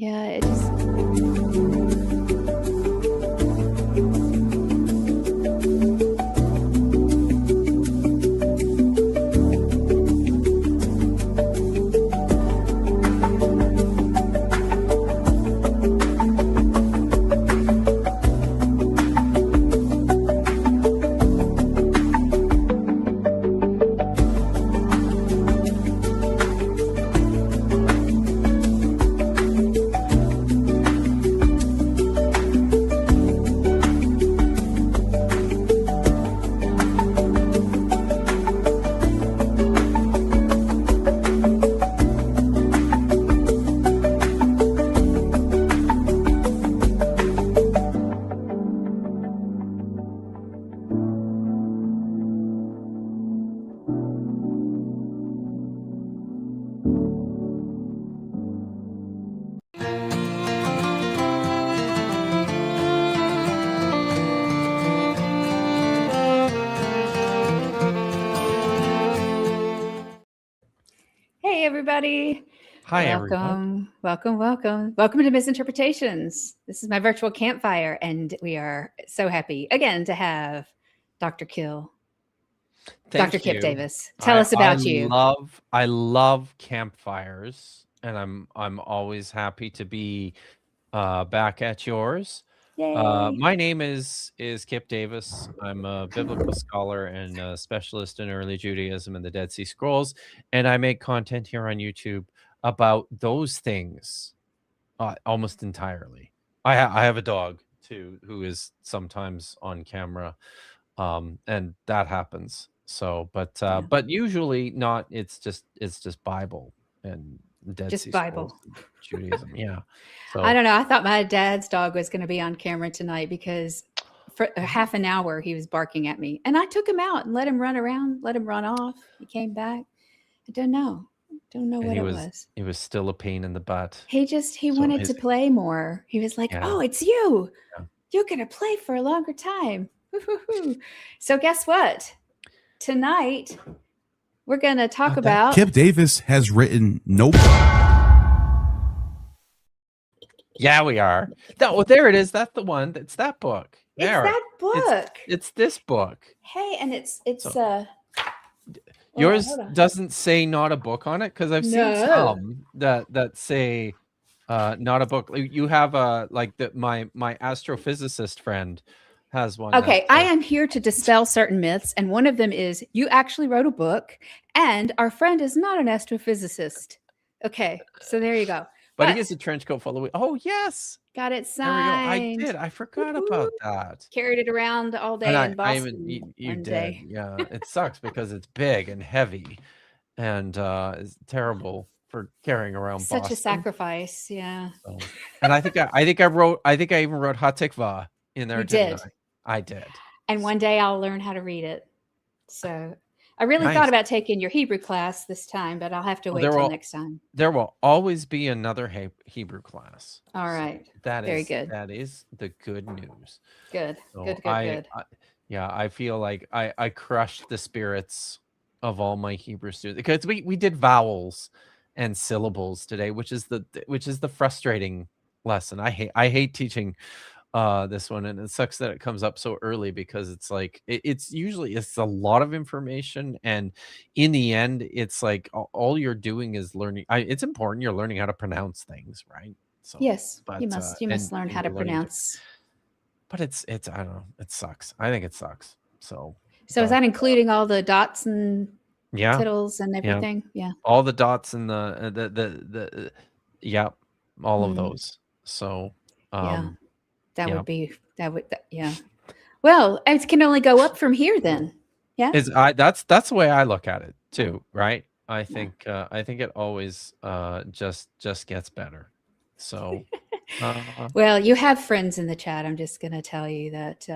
Yeah, it just. Hey, everybody. Hi, everyone. Welcome to Ms.Interpretations. This is my virtual campfire, and we are so happy again to have Dr. Thank Dr. Kipp you. Davis. Tell us I about you. love campfires, and I'm always happy to be back at yours. Yay. My name is Kipp Davis. I'm a biblical scholar and a specialist in early Judaism and the Dead Sea Scrolls, and I make content here on YouTube about those things almost entirely. I have a dog too who is sometimes on camera, and that happens. So, but usually not. It's just Bible and Dead Just Sea Scrolls, Bible. and Judaism. Yeah. I So don't know. I thought my dad's dog was going to be on camera tonight because for a half an hour he was barking at me. And I took him out and let him run around, let him run off. He came back. I don't know. Don't know and what it was. he was still a pain in the butt. He So wanted to play more. He was like, yeah. "Oh, it's you. Yeah. You're going to play for a longer time." Woo-hoo-hoo. So guess what? Tonight we're going to talk about Kipp Davis has written no. Yeah, we are. No, there it is. That's the one. It's that book. There. It's that book. It's this book. Hey, and it's Yours doesn't say not a book on it, because I've seen some that say not a book. You have my astrophysicist friend has one. Okay, I am here to dispel certain myths, and one of them is you actually wrote a book, and our friend is not an astrophysicist. Okay, so there you go. But he has a trench coat full of. Oh yes, got it signed. There we go. I did. I forgot about that. Carried it around all day in Boston. You did. Yeah, it sucks because it's big and heavy, and it's terrible for carrying around. Such Boston. a sacrifice. Yeah. So, and I think I even wrote Hatikva in there. You did. I did. And one day I'll learn how to read it. So I really thought about taking your Hebrew class this time, but I'll have to wait till next time. There will always be another Hebrew class. All right. So very good. That is the good news. Good. So good. I feel like I crushed the spirits of all my Hebrew students, because we did vowels and syllables today, which is the frustrating lesson. I hate teaching this one, and it sucks that it comes up so early, because it's like it's usually a lot of information, and in the end it's like all you're doing is learning. It's important you're learning how to pronounce things, right? So yes, but you must learn how to pronounce. But it's I don't know, it sucks. I think it sucks. So is that including all the dots and tittles and everything? Yeah, all the dots and the all of those. So that would be. Well, it can only go up from here then. Yeah. That's the way I look at it too, right? I think it always just gets better. So well, you have friends in the chat. I'm just going to tell you that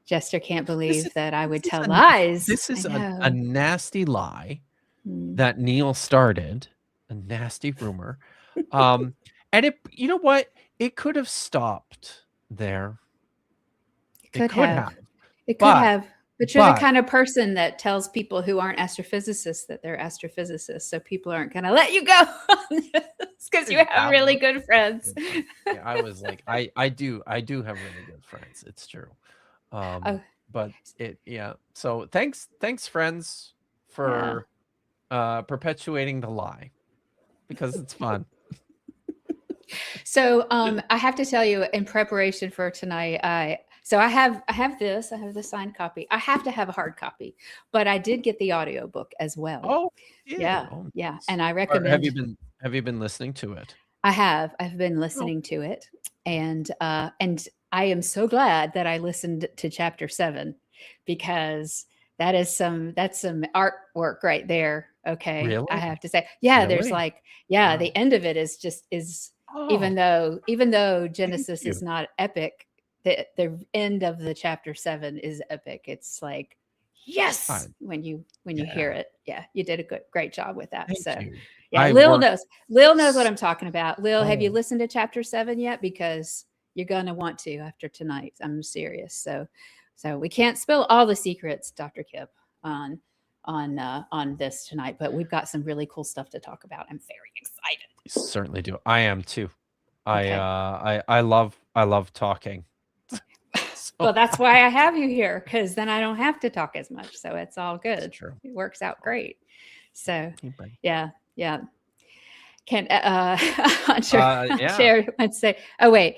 Jester can't believe that I would tell lies. This is a nasty lie that Neil started, a nasty rumor. And it, you know what? It could have stopped there. It could have. It could have. But you're the But- kind of person that tells people who aren't astrophysicists that they're astrophysicists, so people aren't going to let you go on this because you have really good friends. Yeah, I was like, I do have really good friends. It's true. Oh. But yeah. So thanks, friends, for perpetuating the lie, because it's fun. So I have to tell you, in preparation for tonight, I have the signed copy. I have to have a hard copy, but I did get the audiobook as well. Oh, yeah. Oh, Yeah. nice. And I Or recommend. have you been listening to it? I've been listening to it, and I am so glad that I listened to chapter 7, because that's some artwork right there. Okay. Really? I have to say, yeah, there's Really? like, Wow. the end of it is even though Genesis is you. not epic, the end of the chapter 7 is epic. It's like, yes, when you hear it. Yeah, you did a great job with that. Thank you. Yeah, Lil knows what I'm talking about. Lil, have you listened to chapter 7 yet? Because you're gonna want to after tonight. I'm serious. So we can't spill all the secrets, Dr. Kipp, on this tonight, but we've got some really cool stuff to talk about. I'm very excited. You certainly do. I am too. Okay. I love talking. Well, that's why I have you here, because then I don't have to talk as much. So it's all good. That's true. It works out great. So Okay. yeah. Can Chair Yeah. would say, oh wait,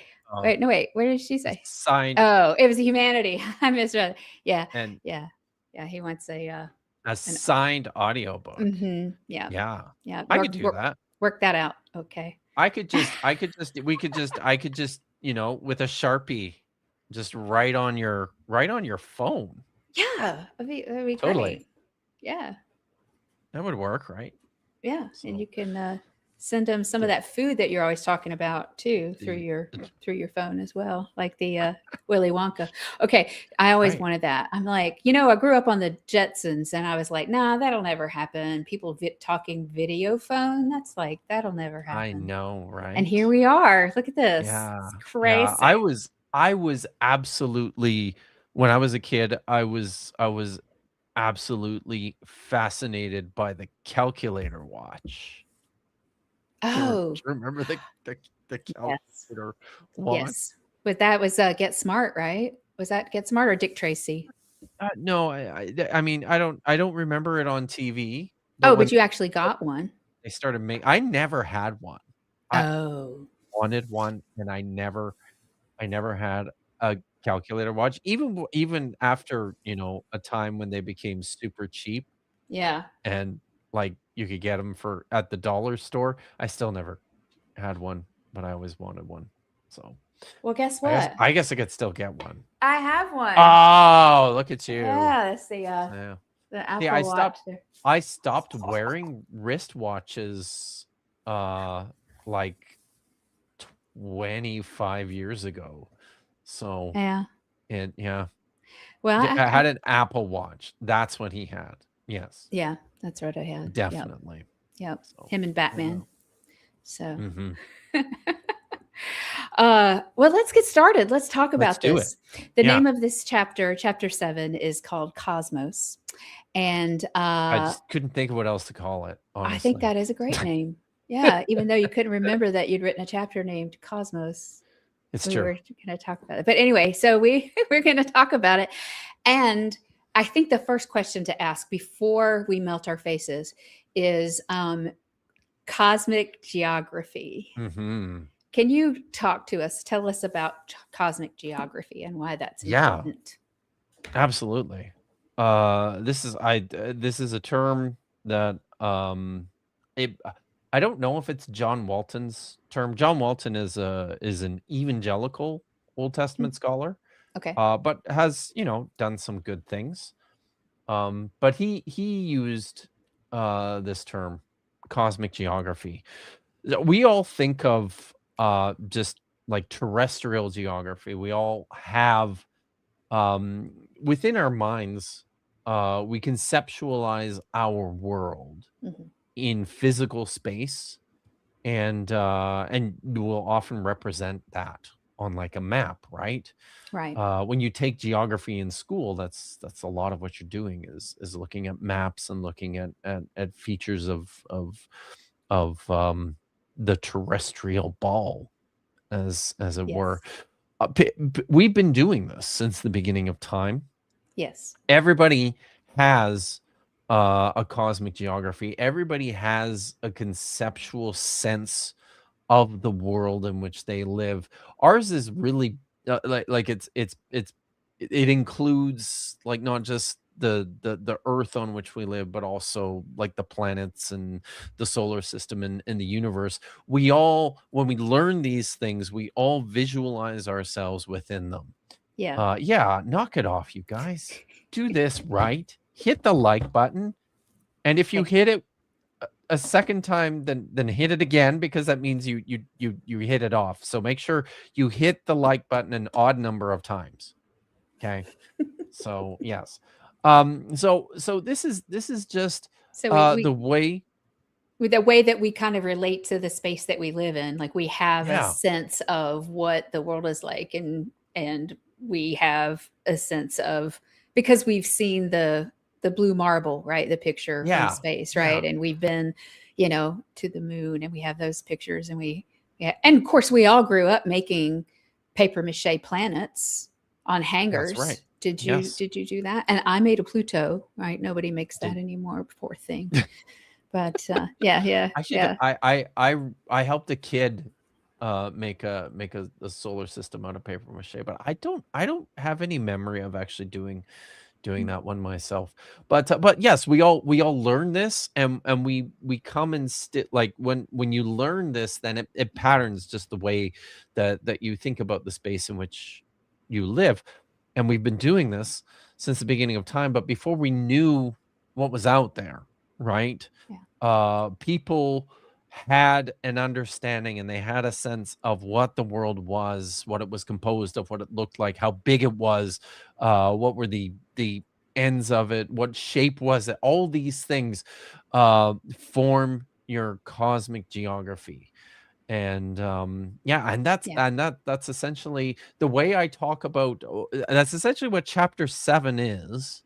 no wait, what did she say? Signed. Oh, it was humanity. I misread. Yeah. And yeah. He wants a signed audiobook. Mm-hmm. Yeah. Yeah. I could do that. Work that out. Okay. I could just, I could just, with a Sharpie, just write on your phone. Yeah. That'd be Totally. great. Yeah. That would work, right? Yeah. So. And you can send them some of that food that you're always talking about too through your phone as well, like the Willy Wonka. Okay, I always wanted that. I'm like, I grew up on the Jetsons, and I was like, nah, that'll never happen. People talking video phone, that'll never happen. I know, right? And here we are. Look at this. Yeah, it's crazy. Yeah. I was absolutely, when I was a kid, I was absolutely fascinated by the calculator watch. Oh, do you remember the calculator watch? Yes, but that was Get Smart, right? Was that Get Smart or Dick Tracy? No, I mean, I don't remember it on TV. But you actually got one. They started making. I never had one. I wanted one, and I never had a calculator watch. Even after a time when they became super cheap. Yeah. And like you could get them at the dollar store. I still never had one, but I always wanted one. So, well, guess what? I guess I could still get one. I have one. Oh, look at you! Yeah, that's the Apple Watch. I stopped wearing wristwatches, like 25 years ago. So yeah, and yeah. Well, I had an Apple Watch. That's what he had. Yes. Yeah, that's what I had. Definitely. Yep. So, him and Batman. So. Mm-hmm. Well, let's get started. Let's talk about this. The name of this chapter 7, is called Cosmos. And I just couldn't think of what else to call it. Honestly. I think that is a great name. Yeah, even though you couldn't remember that you'd written a chapter named Cosmos. It's true. We're going to talk about it. But anyway, so we're going to talk about it. And I think the first question to ask before we melt our faces is cosmic geography. Mm-hmm. Can you tell us about cosmic geography and why that's important? Absolutely. This is a term that I don't know if it's John Walton's term. John Walton is an evangelical Old Testament scholar. Okay. But has done some good things. But he used this term, cosmic geography. We all think of just like terrestrial geography. We all have within our minds, we conceptualize our world in physical space, and will often represent that like a map, right? Right. When you take geography in school, that's a lot of what you're doing is looking at maps and looking at features of the terrestrial ball, as it were. Yes. We've been doing this since the beginning of time. Yes. Everybody has a cosmic geography. Everybody has a conceptual sense of the world in which they live. Ours is really like it includes like not just the earth on which we live, but also like the planets and the solar system and the universe. We all, when we learn these things, we all visualize ourselves within them. Yeah. Yeah, knock it off, you guys. Do this right. Hit the like button. And if you Okay. hit it a second time, then hit it again, because that means you hit it off. So make sure you hit the like button an odd number of times. Okay. So yes. So this is just So the way. with the way that we kind of relate to the space that we live in, like we have a Yeah. sense of what the world is like, and we have a sense of, because we've seen the blue marble, right, the picture from Yeah. space, Yeah. right, and we've been, to the moon, and we have those pictures, and and of course we all grew up making paper mache planets on hangers. That's right. Did you Yes. did you do that? And I made a Pluto, right? Nobody makes that Did- anymore, poor thing. But yeah. I helped a kid make a solar system out of paper mache, but I don't have any memory of actually doing that one myself. But yes, we all learn this, and we come and like when you learn this, then it patterns just the way that you think about the space in which you live. And we've been doing this since the beginning of time, but before we knew what was out there, right? People had an understanding, and they had a sense of what the world was, what it was composed of, what it looked like, how big it was, what were the ends of it, what shape was it. All these things form your cosmic geography. And that's essentially the way I talk about. That's essentially what chapter 7 is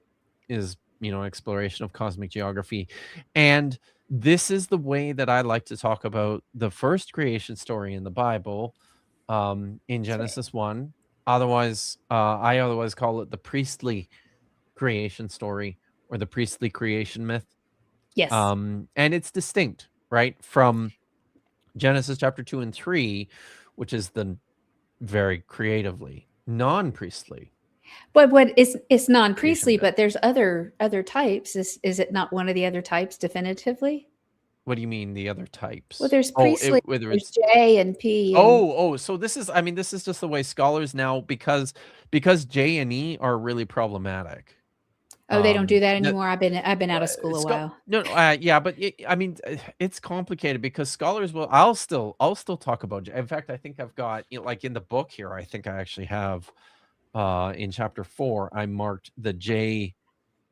exploration of cosmic geography. And this is the way that I like to talk about the first creation story in the Bible, in Genesis 1. Otherwise, I otherwise call it the priestly creation story, or the priestly creation myth. Yes. And it's distinct, right, from Genesis chapter 2 and 3, which is the very creatively non-priestly. But it's non-priestly, myth. but there's other types. Is it not one of the other types definitively? What do you mean, the other types? Well, there's priestly, whether there's it's J and P. so this is just the way scholars now, because J and E are really problematic. Oh, they don't do that anymore. I've been out of school a while. No, yeah, but it's complicated, because scholars will. I'll still talk about. In fact, I think I've got, like in the book here, I think I actually have in chapter 4, I marked the J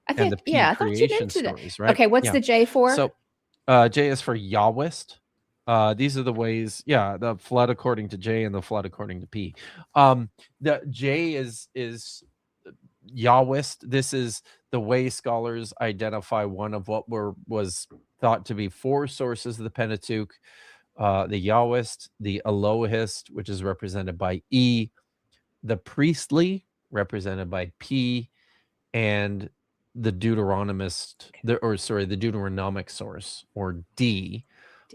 and the P creation stories, right? Okay, what's the J for? So J is for Yahwist. These are the ways, the flood according to J and the flood according to P. The J is Yahwist. This is the way scholars identify one of what was thought to be 4 sources of the Pentateuch: the Yahwist, the Elohist, which is represented by E, the priestly, represented by P, and the Deuteronomist, the Deuteronomic source, or D,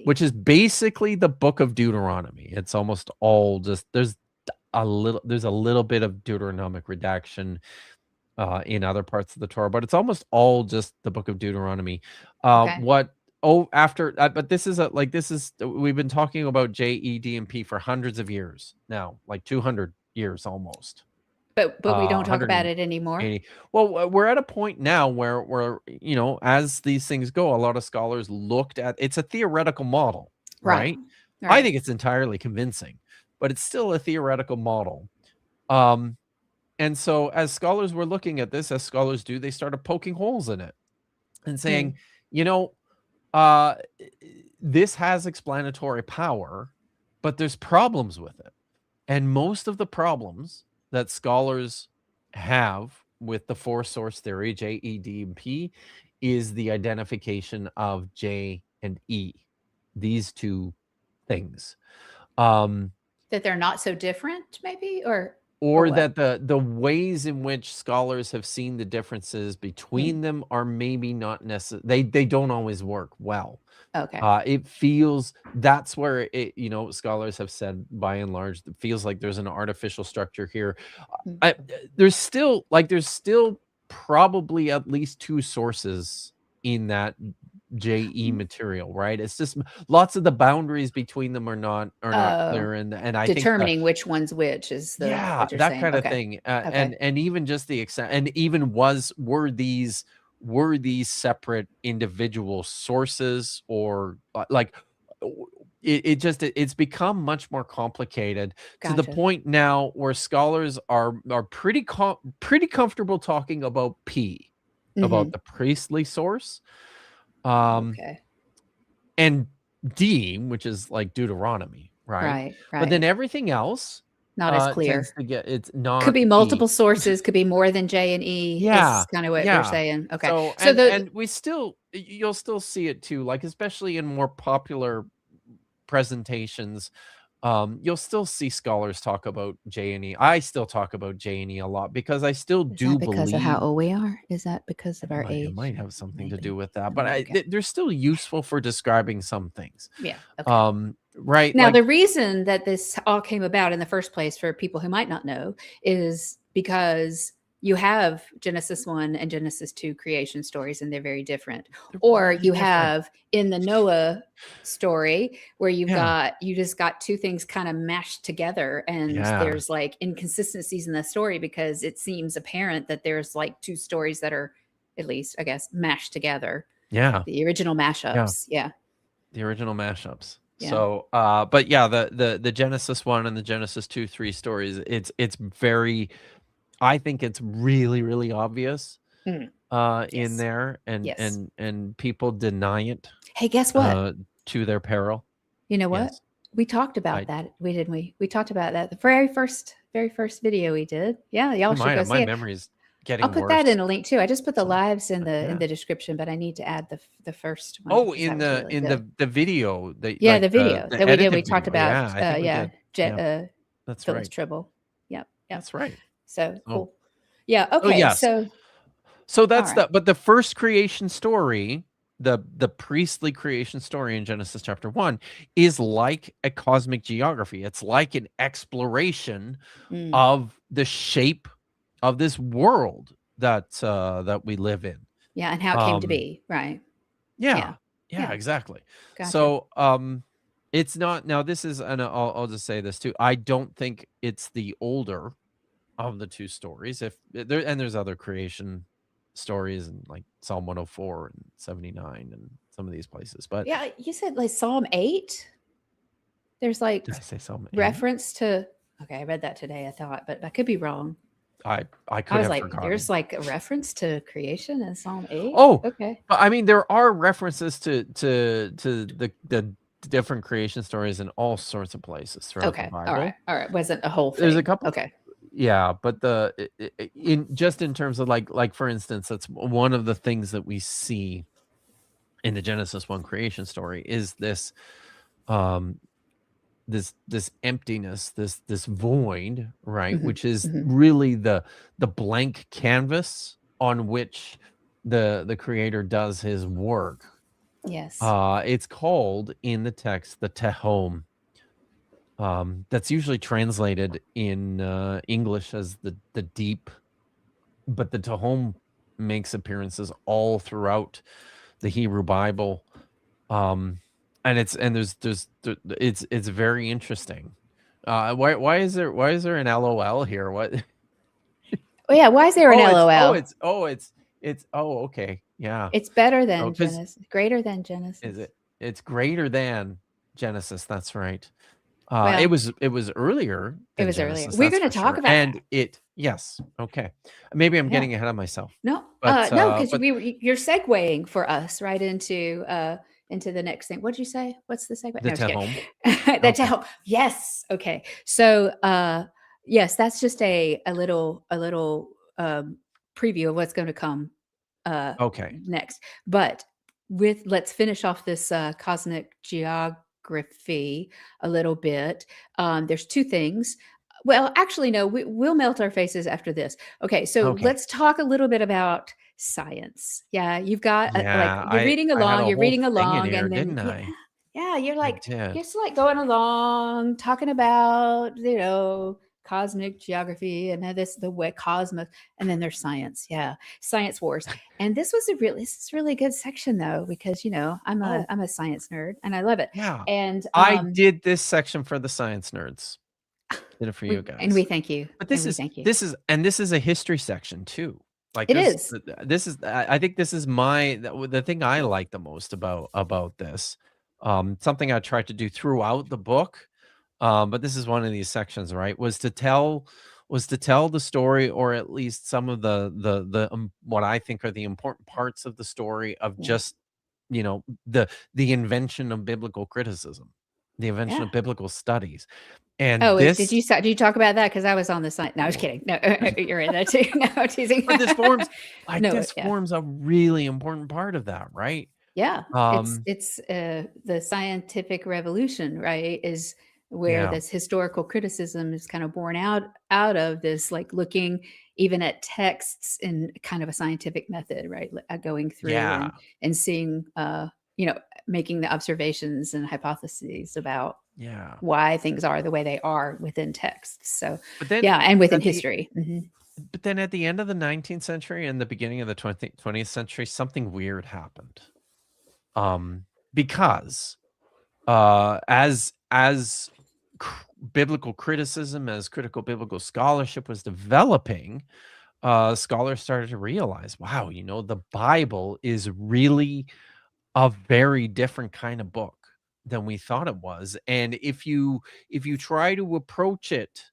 which is basically the book of Deuteronomy. It's almost all just there's a little bit of Deuteronomic redaction in other parts of the Torah, but it's almost all just the book of Deuteronomy. Okay. But this is we've been talking about J, E, D, and P for hundreds of years now, like 200 years almost. But we don't talk about it anymore. Well, we're at a point now where as these things go, a lot of scholars looked at it's a theoretical model, right? I think it's entirely convincing, but it's still a theoretical model. And so as scholars were looking at this, as scholars do, they started poking holes in it and saying, this has explanatory power, but there's problems with it. And most of the problems that scholars have with the four source theory, J, E, D, and P, is the identification of J and E, these two things. That they're not so different, maybe, or Or what? that the ways in which scholars have seen the differences between them are maybe not necessary. They don't always work well. Okay. It feels, that's where it, scholars have said by and large, it feels like there's an artificial structure here. There's still probably at least two sources in that JE material, right? It's just lots of the boundaries between them are not clear, and I think Determining which one's which is the what you're that saying. kind of Okay. thing, Okay. and even just the extent, and even were these separate individual sources, or like it's become much more complicated to the Gotcha. point now where scholars are pretty comfortable talking about P, about the priestly source, Okay. and D, which is like Deuteronomy, right? Right. But then Right. everything else Not as tends clear. to get, it's Could not be P. multiple sources, could be more than J and E, Yeah, is kind of what we're yeah. saying. Okay. So So and we still, you'll still see it too, like especially in more popular presentations, you'll still see scholars talk about J and E. I still talk about J and E a lot because I still is do that because of how believe old we are? Is that because of our it age? might have something to Maybe. do with that, That but might be they're still useful for describing some things. Yeah. Okay. Right. Now, Like, the reason that this all came about in the first place, for people who might not know, is because you have Genesis 1 and Genesis 2 creation stories, and they're very different. they're Or really you different. have in the Noah story where you Yeah. just got two things kind of mashed together, and Yeah. there's like inconsistencies in the story because it seems apparent that there's like two stories that are, at least I guess, mashed together. Yeah. The original mashups. Yeah. The original mashups. Yeah. So, but yeah, the Genesis 1 and the Genesis 2, 3 stories, it's very, I think it's really, really obvious in Yes. there, and Yes. and people deny it Hey, guess what? to their peril. You know what? Yes. We talked about that. Didn't we? We talked about that the very first video we did. Yeah, y'all should go see My it. memory's getting I'll put worse. that in a link too. I just put the So, lives in yeah. the description, but I need to add the first one. Oh, because in that was the really good. the video, Yeah, like the video that we did. edited We talked video. about Yeah, I think we did. Yeah, that's Phyllis right. Tribble. Yep. Yep. That's right. So Oh. cool. Yeah. Oh, Okay. yes. So that's all right. but the first creation story, the priestly creation story in Genesis chapter 1, is like a cosmic geography. It's like an exploration of the shape of this world that we live in. Yeah, and how it came to be, right? Yeah, Yeah. exactly. Gotcha. So it's not, now this is, and I'll just say this too, I don't think it's the older of the two stories. If there, and there's other creation stories in like Psalm 104 and 79 and some of these places, but Yeah, you said like Psalm 8. There's like did I say Psalm 8? reference to. Okay, I read that today. I thought, but I could be wrong. I could I was have like, forgotten. there's like a reference to creation in Psalm 8. Oh, okay. But I mean, there are references to the different creation stories in all sorts of places throughout the Bible. All right. Wasn't a whole thing. There's a couple. Okay. Yeah, but in terms of like for instance, that's one of the things that we see in the Genesis 1 creation story is this this emptiness, this void, right? Which is really the blank canvas on which the creator does his work. Yes. It's called in the text the Tehom. That's usually translated in English as the deep, but the Tehom makes appearances all throughout the Hebrew Bible. And it's very interesting. Why is there an LOL here? What? Oh yeah, why is there an LOL? Okay. Yeah. It's better than Genesis. Greater than Genesis. Is it? It's greater than Genesis. That's right. Well, it was earlier. It was Genesis, earlier. We're going to talk about and that. it. Yes. Okay. Maybe I'm getting ahead of myself. No, but, no, because you're segueing for us right into into the next thing. What'd you say? What's the segue? The No, just to kidding. home. That's Okay. help. Yes. Okay. So yes, that's just a little preview of what's going to come Okay. next. But let's finish off this cosmic geography a little bit. There's two things. Well, actually, no, we'll melt our faces after this. Okay, so Okay. let's talk a little bit about science. Yeah, you've got like Yeah, you're reading I had a along, whole thing in here, and then didn't I? yeah, you're I like did. just like going along, talking about cosmic geography and how the way cosmos, and then there's science. Yeah, science wars. And this is a really good section though, because I'm Oh, a science nerd and I love it. yeah. And I did this section for the science nerds. Did it for you and we guys. thank you. But And this we is thank you. this is and this is a history section too. Like It is. this is I think this is the thing I like the most about this. Something I tried to do throughout the book. But this is one of these sections, right? Was to tell the story, or at least some of the what I think are the important parts of the story of Yeah. just the invention of biblical criticism, the invention Yeah. of biblical studies. And Oh, this did you talk about that? Because I was on the site. No, I was kidding. No, you're in that too. No, I'm teasing. but this forms No, yeah. forms a really important part of that, right? Yeah, Um, it's the scientific revolution, right? Is where yeah, this historical criticism is kind of born out of this, like looking even at texts in kind of a scientific method, right? Going through yeah, and seeing, making the observations and hypotheses about yeah. why things are the way they are within texts. So But then yeah, and within at the history. Mhm. but then at the end of the 19th century and the beginning of the 20th century, something weird happened. Because as biblical criticism, as critical biblical scholarship was developing, scholars started to realize, wow, the Bible is really a very different kind of book than we thought it was. And if you try to approach it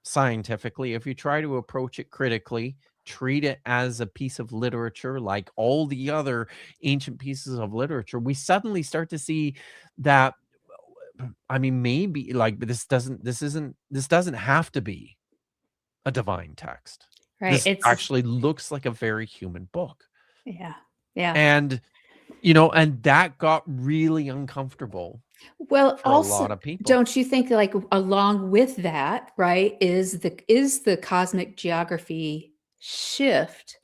scientifically, if you try to approach it critically, treat it as a piece of literature like all the other ancient pieces of literature, we suddenly start to see that, I mean, maybe like this doesn't have to be a divine text. Right. This actually looks like a very human book. Yeah. Yeah. And and that got really uncomfortable Well, for a lot of people. don't you think like along with that, right, is the cosmic geography shift,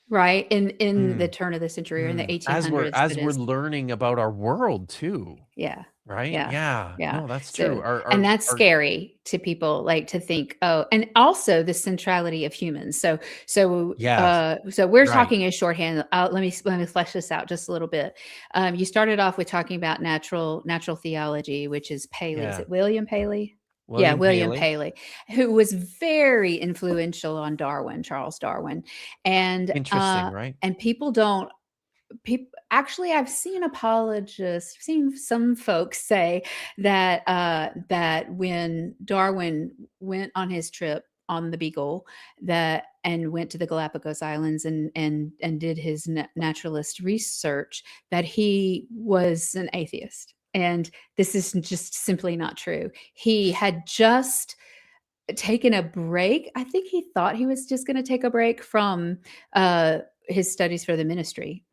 right, in the turn of the century or in the As 1800s that we're is learning about our world too, yeah. right? Yeah. Yeah. Yeah. No, that's So, true. and that's scary to people, like to think, oh, and also the centrality of humans. So Yes. we're Right. talking in shorthand. Let me flesh this out just a little bit. You started off with talking about natural theology, which is Paley. Is Yeah. it William Paley? Yeah, William Paley, who was very influential on Darwin, Charles Darwin. And Interesting, right? and people don't actually I've seen some folks say that that when Darwin went on his trip on the Beagle and went to the Galapagos Islands and did his naturalist research, that he was an atheist. And this is just simply not true. He had just taken a break. I think he thought he was just going to take a break from his studies for the ministry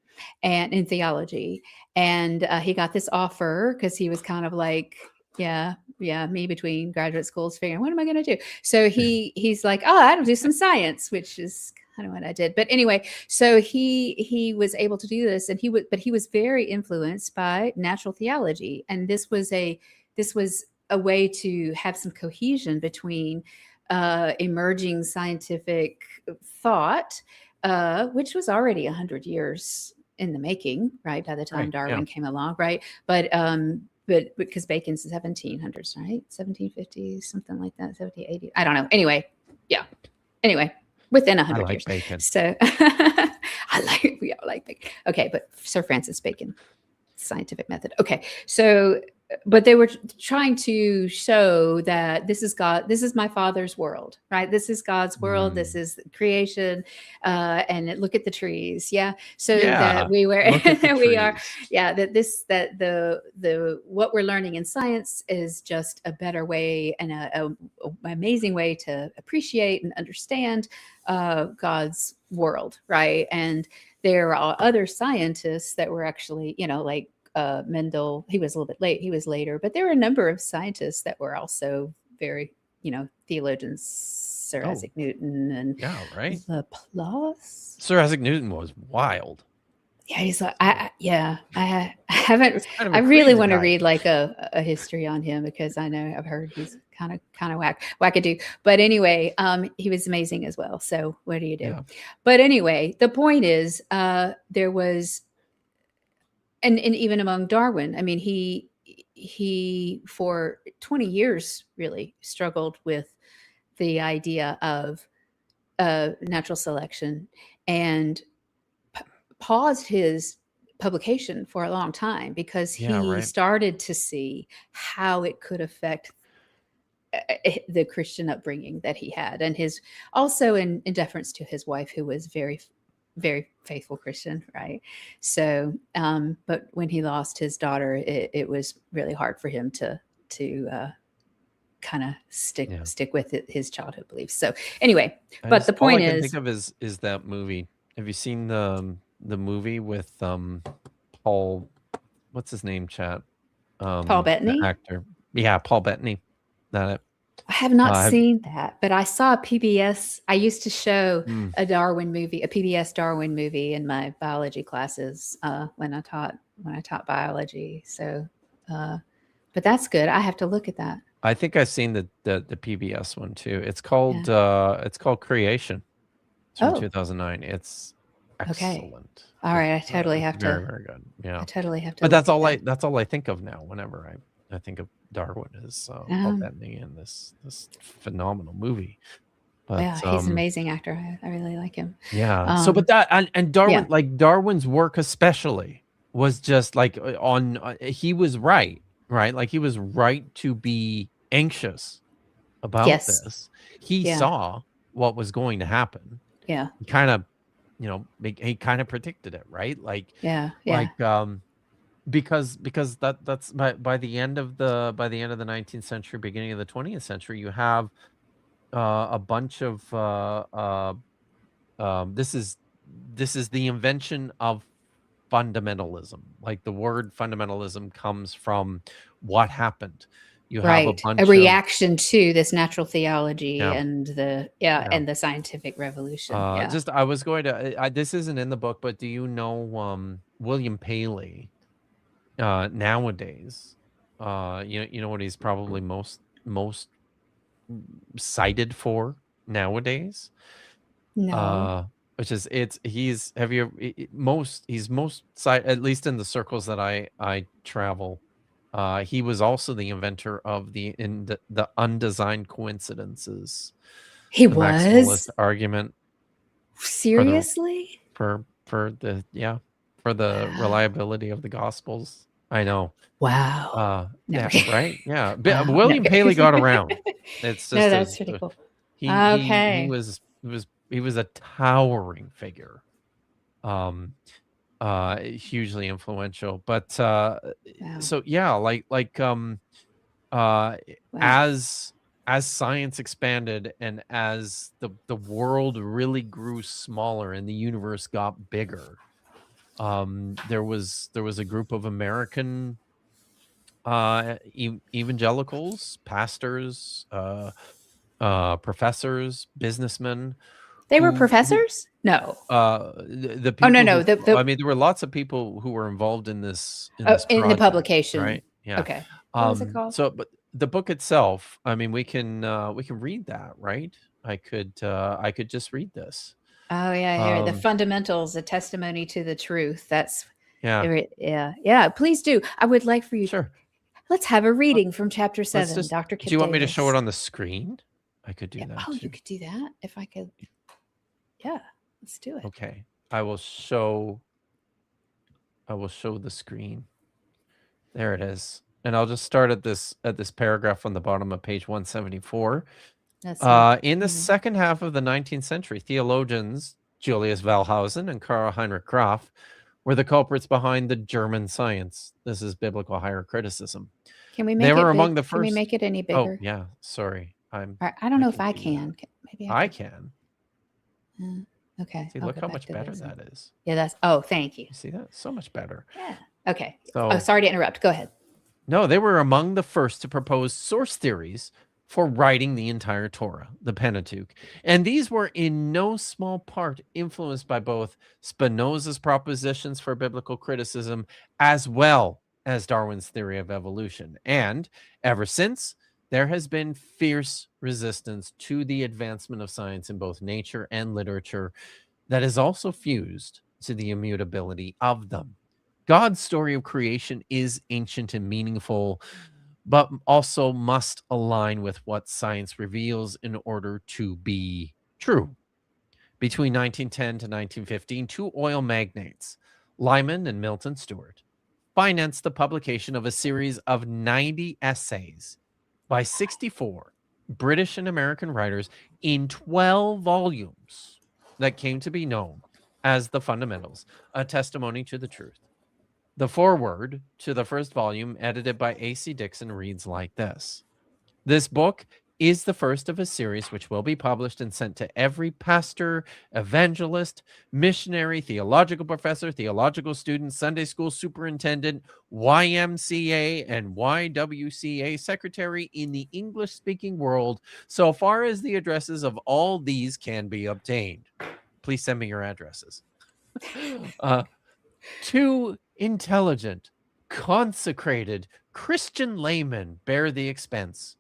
and in theology. And he got this offer because he was kind of like, me between graduate schools figuring, what am I going to do? So he's like, oh, I'll do some science, which is kind of what I did. But anyway, so he was able to do this, and he was very influenced by natural theology. And this was a way to have some cohesion between emerging scientific thought, which was already 100 years in the making, right? By the time Darwin came along, right? But because Bacon's 1700s, right? 1750s, something like that, 1780. I don't know. Anyway, yeah. Anyway, within 100 years. Bacon. So we all like Bacon. Okay, but Sir Francis Bacon, scientific method. Okay, so but they were trying to show that this is God, this is my Father's world, right? This is God's world. This is creation, and look at the trees, yeah. So that Yeah. we were, Look at the we are, trees. yeah. That the what we're learning in science is just a better way and a amazing way to appreciate and understand God's world, right? And there are other scientists that were actually, like Mendel. He was a little bit late. He was later, but there were a number of scientists that were also very, theologians, Sir Oh. Isaac Newton and Yeah, right. Laplace. Sir Isaac Newton was wild. Yeah, he's like, I haven't. It's kind of I a really crazy want to guy. read like a history on him because I know I've heard he's kind of wackadoo. But anyway, he was amazing as well. So what do you do? Yeah. But anyway, the point is, there was, and even among Darwin, I mean, he for 20 years really struggled with the idea of natural selection and paused his publication for a long time because Yeah, he right. started to see how it could affect the Christian upbringing that he had, and his also in deference to his wife, who was very faithful Christian, right? So, but when he lost his daughter, it was really hard for him to kind of stick with his childhood beliefs. So anyway, but the all I point can is, think of is that movie. Have you seen the movie with Paul? What's his name? Chat. Paul The Bettany. actor. Yeah, Paul Bettany. That. I have not have- seen that, but I saw a PBS. I used to show Mm. a Darwin movie, a PBS Darwin movie in my biology classes when I taught biology. So, but that's good. I have to look at that. I think I've seen the PBS one too. It's called Creation. It's from Oh. 2009. It's Okay. excellent. All right, I totally It's have to. very, very good. Yeah. I totally have to. But that's look all at that's all I think of now whenever I think of Darwin is Paul Bettany and this phenomenal movie. But yeah, he's an amazing actor. I really like him. yeah. So but that and Darwin, yeah. like Darwin's work especially was just like he was right? Like he was right to be anxious about Yes. this. He Yeah. saw what was going to happen. Yeah. He kind of, he kind of predicted it, right? Like, Yeah. like, because that's by the end of the 19th century, beginning of the 20th century, you have a bunch of this is the invention of fundamentalism. Like the word fundamentalism comes from what happened. You have a bunch a reaction to this natural theology Yeah. and and the scientific revolution. Just I was going to this isn't in the book, but do you know William Paley nowadays? You know what he's probably most cited for nowadays? No. Which is he's most cited, at least in the circles that I travel. He was also the inventor of the undesigned coincidences. He the maximalist was argument. seriously For the reliability of the Gospels. I know. wow. Yeah, Never- right. Yeah, Wow. William No. Paley got around. It's just No, that's pretty cool. He Okay. was a towering figure. Hugely influential. But Wow. so yeah, Wow. as science expanded and as the world really grew smaller and the universe got bigger, there was a group of American evangelicals, pastors, professors, businessmen. They were who- professors? No. the people Oh no. who- I mean, there were lots of people who were involved in this In the project, publication. right? Yeah. Okay. What was it called? So, but the book itself, I mean, we can read that, right? I could just read this. Oh yeah, the Um, fundamentals, a testimony to the truth. That's Yeah, yeah. Please do. I would like for you. sure. Let's have a reading from chapter 7, just- Dr. Kipp Do you want me to Davis. show it on the screen? I could do Yeah. that. Oh, too. you could do that if I could. Yeah, let's do it. Okay, I will show the screen. There it is. and I'll just start at this paragraph on the bottom of page 174. Let's see. In the Mhm. second half of the 19th century, theologians Julius Wellhausen and Karl Heinrich Graf were the culprits behind the German science. This is biblical higher criticism. Can we They make were it among big? the Can we first. make it any Oh, bigger? yeah. Sorry. All right, I don't know if I do that. can. Maybe I can. can. Okay. See, I'll look go how back much to better this. that is. Yeah, that's. Oh, thank you. You see that? So much better. Yeah. Okay. So, Oh, sorry to interrupt. Go ahead. no, they were among the first to propose source theories for writing the entire Torah, the Pentateuch. And these were in no small part influenced by both Spinoza's propositions for biblical criticism as well as Darwin's theory of evolution. And ever since, there has been fierce resistance to the advancement of science in both nature and literature that is also fused to the immutability of them. God's story of creation is ancient and meaningful, but also must align with what science reveals in order to be true. Between 1910 to 1915, two oil magnates, Lyman and Milton Stewart, financed the publication of a series of 90 essays by 64 British and American writers in 12 volumes that came to be known as the Fundamentals, a testimony to the truth. The foreword to the first volume, edited by A.C. Dixon, reads like this. This book is the first of a series which will be published and sent to every pastor, evangelist, missionary, theological professor, theological student, Sunday school superintendent, YMCA, and YWCA secretary in the English-speaking world, so far as the addresses of all these can be obtained. Please send me your addresses. Two intelligent, consecrated Christian laymen bear the expense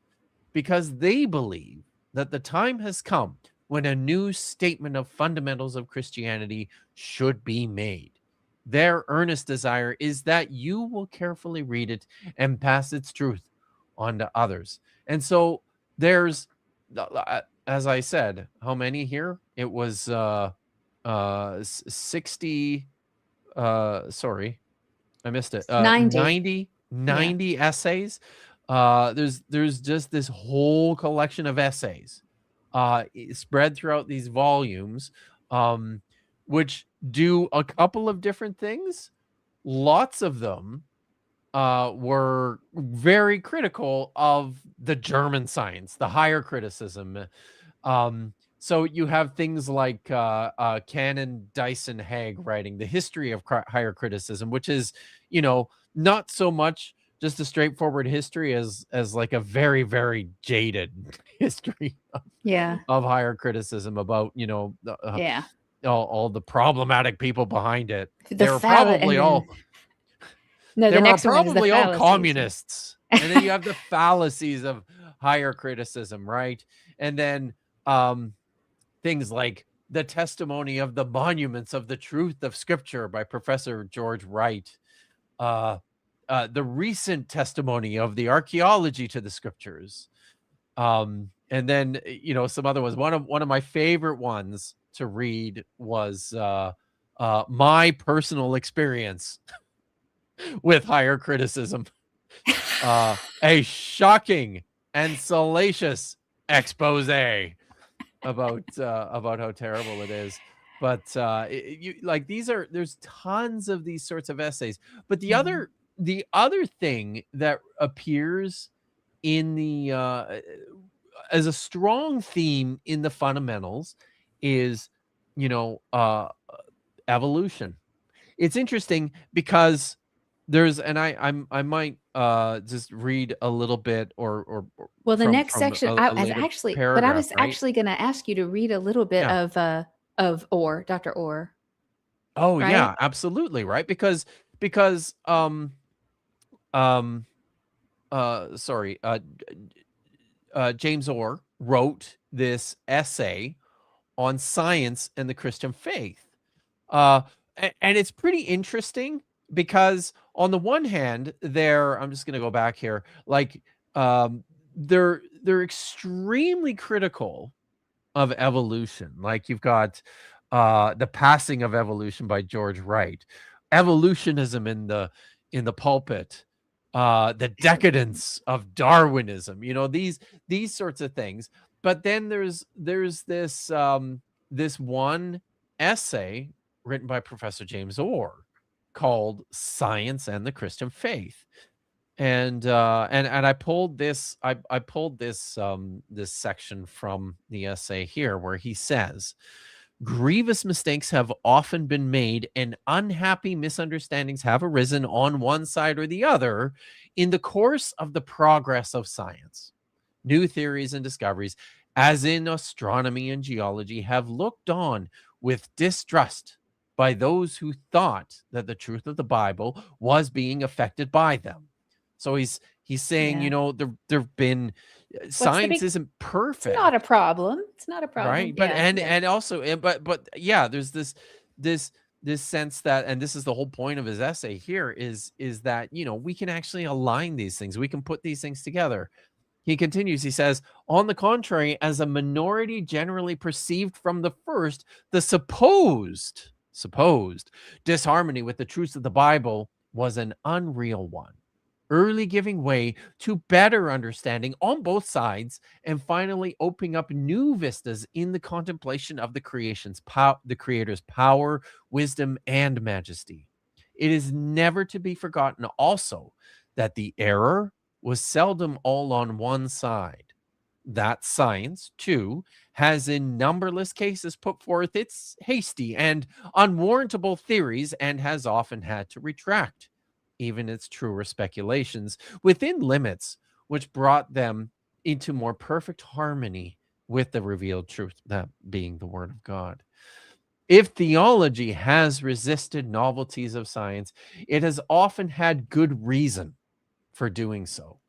because they believe that the time has come when a new statement of fundamentals of Christianity should be made. Their earnest desire is that you will carefully read it and pass its truth on to others. And so there's, as I said, how many here? It was 60, sorry, I missed it. 90. 90 essays. There's just this whole collection of essays spread throughout these volumes, which do a couple of different things. Lots of them were very critical of the German science, the higher criticism. So you have things like Canon Dyson Haig writing The History of Higher Criticism, which is, not so much just a straightforward history as like a very, very jaded history Yeah. of higher criticism about, Yeah. all the problematic people behind it. The They were phall- probably and then- all No, they the were next one is the probably all fallacies. communists. And then you have the fallacies of higher criticism, right? And then things like the testimony of the monuments of the truth of Scripture by Professor George Wright, the recent testimony of the archaeology to the Scriptures, and then some other ones. One of my favorite ones to read was my personal experience with higher criticism. A shocking and salacious expose about how terrible it is. But there's tons of these sorts of essays. But the other thing that appears in the as a strong theme in the fundamentals is evolution. It's interesting because there's, and I might just read a little bit or Well, the from- next from section, a I was later actually, but I paragraph, was right? actually going to ask you to read a little bit Yeah. of Orr, Dr. Orr. Oh right? yeah, absolutely, right? Because James Orr wrote this essay on science and the Christian faith. And it's pretty interesting because on the one hand, I'm just going to go back here, like they're extremely critical of evolution. Like you've got The Passing of Evolution by George Wright, evolutionism in the pulpit, the decadence of Darwinism, these sorts of things. But then there's this this one essay written by Professor James Orr called Science and the Christian Faith. And I pulled this this section from the essay here, where he says, grievous mistakes have often been made and unhappy misunderstandings have arisen on one side or the other in the course of the progress of science. New theories and discoveries, as in astronomy and geology, have looked on with distrust by those who thought that the truth of the Bible was being affected by them. So he's saying, Yeah. there've been science isn't perfect. It's not a problem. It's not a problem. Right. But Yeah, and also but yeah, there's this sense that, and this is the whole point of his essay here, is that we can actually align these things. We can put these things together. He continues, he says, on the contrary, as a minority generally perceived from the first, the supposed disharmony with the truths of the Bible was an unreal one, early giving way to better understanding on both sides, and finally opening up new vistas in the contemplation of the Creator's power, wisdom, and majesty. It is never to be forgotten also that the error was seldom all on one side. That science, too, has in numberless cases put forth its hasty and unwarrantable theories, and has often had to retract even its truer speculations within limits which brought them into more perfect harmony with the revealed truth, that being the Word of God. If theology has resisted novelties of science, it has often had good reason for doing so.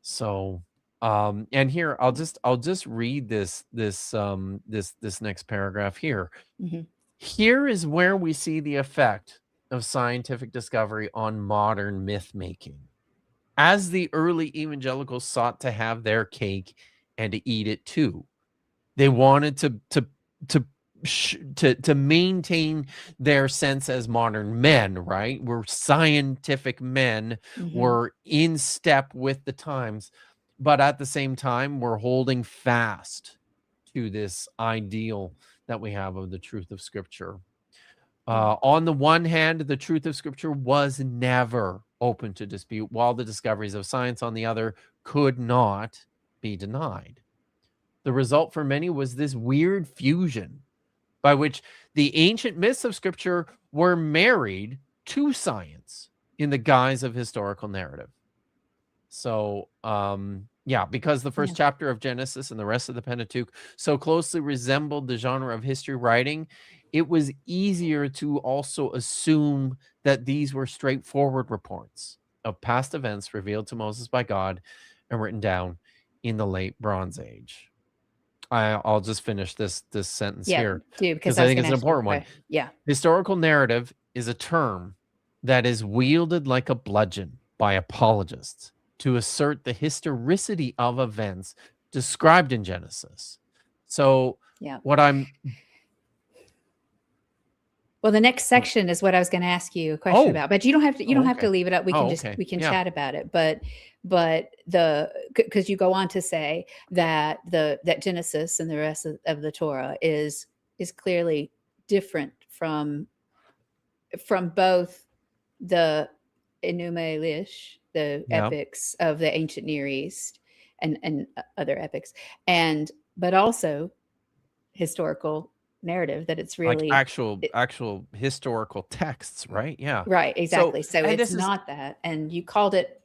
So, and here I'll just read this next paragraph here. Mm-hmm. Here is where we see the effect of scientific discovery on modern myth making. As the early evangelicals sought to have their cake and to eat it too, they wanted to maintain their sense as modern men, right? We're scientific men. Mm-hmm. We're in step with the times, but at the same time, we're holding fast to this ideal that we have of the truth of Scripture. On the one hand, the truth of Scripture was never open to dispute, while the discoveries of science, on the other, could not be denied. The result for many was this weird fusion by which the ancient myths of Scripture were married to science in the guise of historical narrative. So, because the first chapter of Genesis and the rest of the Pentateuch so closely resembled the genre of history writing, it was easier to also assume that these were straightforward reports of past events revealed to Moses by God and written down in the late Bronze Age. I'll just finish this sentence here, because I think it's an important one. Yeah. Historical narrative is a term that is wielded like a bludgeon by apologists to assert the historicity of events described in Genesis. So well, the next section is what I was going to ask you a question about, but you don't have to. You don't have to leave it up. We can we can chat about it. But because you go on to say that that Genesis and the rest of the Torah is clearly different from both the Enuma Elish, the epics of the ancient Near East, and other epics, but also historical narrative, that it's really like actual historical texts, right? Yeah, right, exactly. So it's not that, and you called it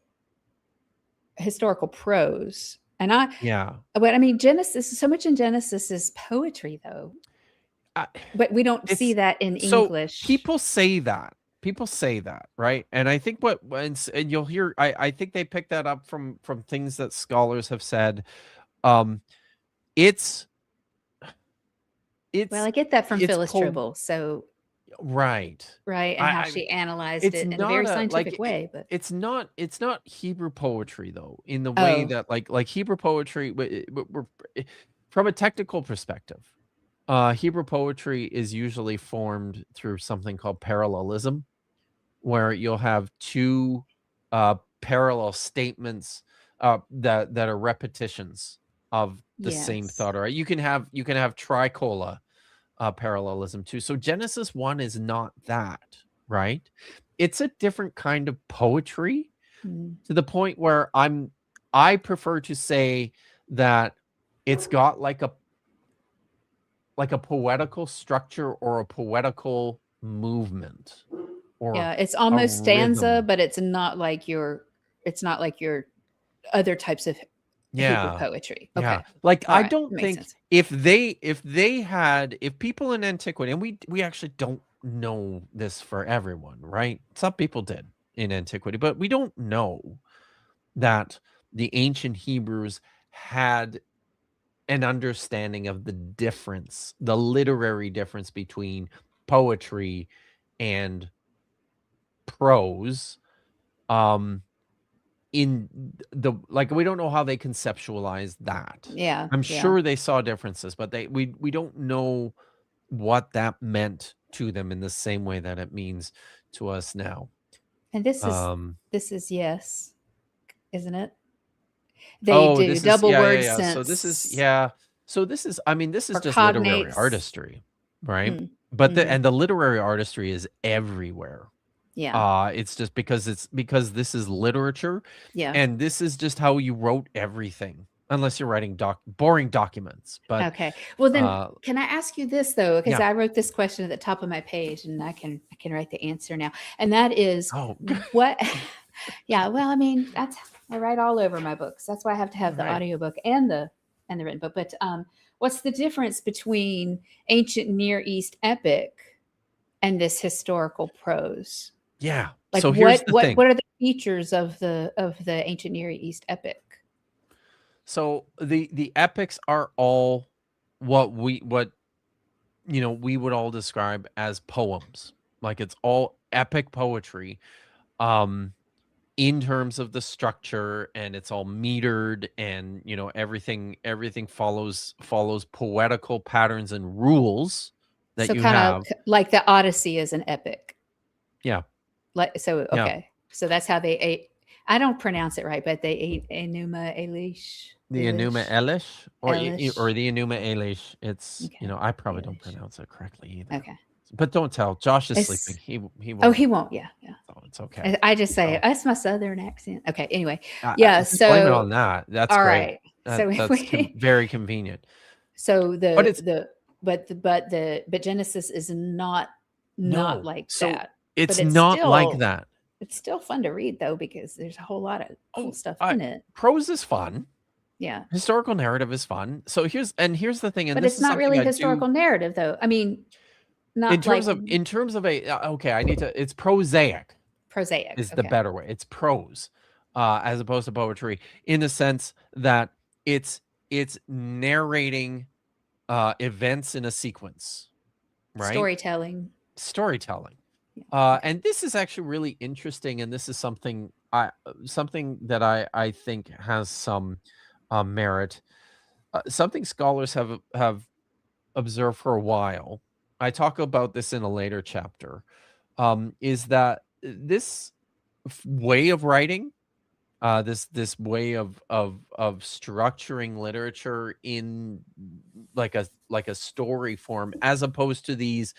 historical prose, and but I mean, Genesis, so much in Genesis is poetry, though, but we don't see that in English. People say that, right? And I think and you'll hear, I think they picked that up from things that scholars have said. Well, I get that from Phyllis Tribble. So right, and how she analyzed it in a very scientific way. But it's not Hebrew poetry, though, in the way that like Hebrew poetry, from a technical perspective, Hebrew poetry is usually formed through something called parallelism, where you'll have two parallel statements that are repetitions of the same Yes. thought. Or you can have tricola parallelism too. So Genesis 1 is not that, right? It's a different kind of poetry Mm. to the point where I prefer to say that it's got like a poetical structure or a poetical movement or Yeah, it's a almost stanza, rhythm. but it's not like your other types of Hebrew Yeah. poetry. Yeah. Okay. Like All I right. don't Makes think sense. if people in antiquity, and we actually don't know this for everyone, right? Some people did in antiquity, but we don't know that the ancient Hebrews had an understanding of the difference, the literary difference between poetry and prose. In the like, we don't know how they conceptualized that. Yeah. I'm Yeah. sure they saw differences, but we don't know what that meant to them in the same way that it means to us now. And this Um, is yes, isn't it? They oh, do this is double word So this is sense So this is, I mean, this is or just literary cognates. artistry, right? Mm. But Hmm. the literary artistry is everywhere. Yeah. It's just because this is literature, Yeah. and this is just how you wrote everything, unless you're writing boring documents. But Okay. Well, then, uh, can I ask you this though? Because yeah. I wrote this question at the top of my page, and I can write the answer now. And that is Oh, what? Yeah. Well, I mean, I write all over my books. That's why I have to have the right. audiobook and the written book. But what's the difference between ancient Near East epic and this historical prose? Yeah. Like So here's the thing. what are the features of the ancient Near East epic? So the epics are all what we would all describe as poems. Like, it's all epic poetry. In terms of the structure, and it's all metered, and everything follows poetical patterns and rules that So you kind of have. like the Odyssey is an epic. Yeah. Like so, Yeah. okay. So that's how they ate. I don't pronounce it right, but they ate Enuma Elish. The Enuma Elish, or Elish. the Enuma Elish. It's Okay. I probably don't Elish. pronounce it correctly either. Okay. But don't tell. Josh is It's, sleeping. He won't. oh, he won't. Yeah, yeah. So it's okay. I just say So, that's my southern accent. Okay. Anyway, I yeah. just blame it So on that. That's all great. right. So That's very convenient. so But it's but Genesis is not no. like So that. it's But not like that. It's still fun to read though, because there's a whole lot of cool stuff in it. Prose is fun. Yeah. Historical narrative is fun. So here's the thing, and But this it's is not something really I historical do narrative though. I mean, not in terms like of okay, I need to. It's prosaic prosaic. is the better way. It's prose, as opposed to poetry, in the sense that it's narrating events in a sequence, right? Storytelling. Yeah. And this is actually really interesting, and this is something that I think has some merit. Something scholars have observed for a while. I talk about this in a later chapter. Is that this way of writing, this way of structuring literature in like a story form, as opposed to these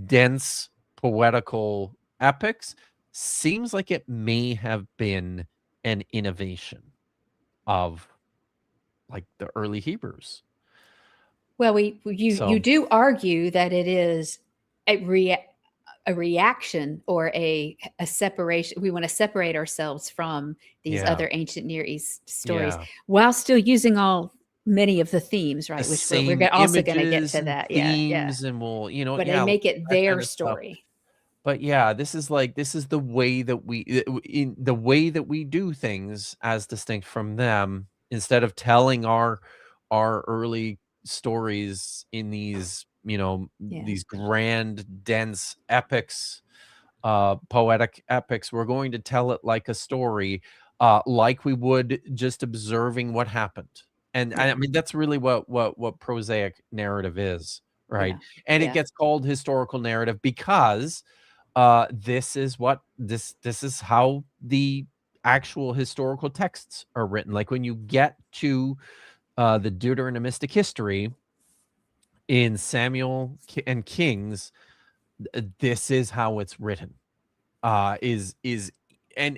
dense poetical epics, seems like it may have been an innovation of like the early Hebrews. Well, you do argue that it is a reaction or a separation. We want to separate ourselves from these other ancient Near East stories while still using many of the themes, right? The Which same we're also going to get images to and that. themes, and we'll, But they we'll make do it that their kind of stuff. story. But yeah, this is the way that we do things, as distinct from them, instead of telling our early stories in these, these grand, dense epics, poetic epics. We're going to tell it like a story, like we would just observing what happened. And I mean, that's really what prosaic narrative is, right? And it gets called historical narrative because this is how the actual historical texts are written. Like when you get to the Deuteronomistic history in Samuel and Kings, this is how it's written. And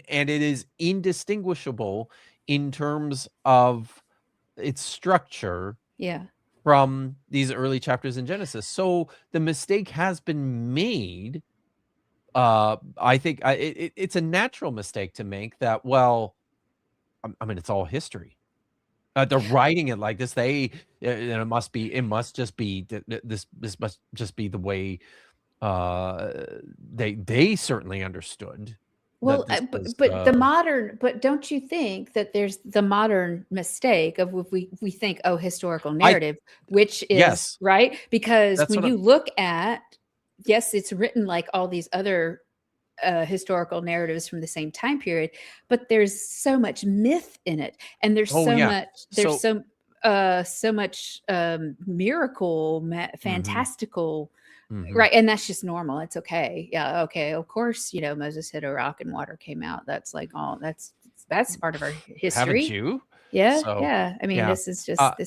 it is indistinguishable in terms of its structure Yeah. from these early chapters in Genesis. So the mistake has been made. I think it's a natural mistake to make that. Well, I mean, it's all history. They're writing it like this. It must just be this must just be the way they certainly understood Well, that this was. but don't you think that there's the modern mistake of if we think, oh, historical narrative, which is Yes. right? Because That's when what you look at, yes, it's written like all these other historical narratives from the same time period, but there's so much myth in it, and there's Oh, so yeah. much so much miracle, fantastical. Mhm. Right, and that's just normal. It's okay. Yeah, okay. Of course, Moses hit a rock and water came out. That's like all that's part of our Haven't history. you? Yeah, So, yeah. I mean, yeah. this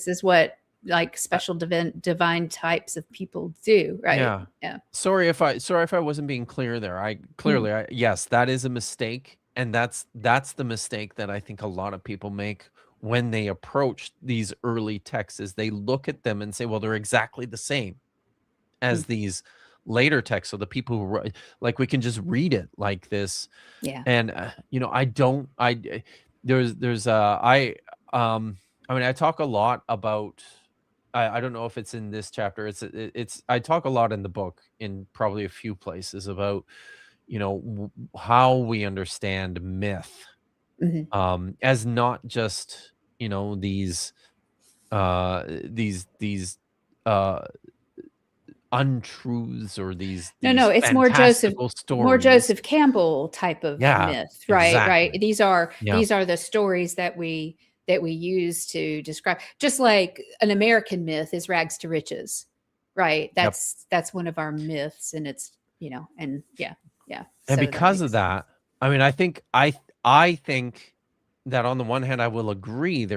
is what like special divine types of people do, right? Yeah. Yeah. Sorry if I wasn't being clear there. Yes, that is a mistake, and that's the mistake that I think a lot of people make when they approach these early texts. Is they look at them and say, well, they're exactly the same as these later texts. So the people who write, like, we can just read it like this. Yeah. And I mean, I talk a lot about, I don't know if it's in this chapter. It's I talk a lot in the book, in probably a few places, about how we understand myth, as not just these uh untruths, or these No, it's fantastical more stories. Joseph Campbell type of Yeah, myth, right? Right. exactly. These are Yeah. the stories that we use to describe, just like an American myth is rags to riches, right? Yep. That's one of our myths, and it's and yeah. And So that because of makes that, I mean, I think that on the one hand, I will agree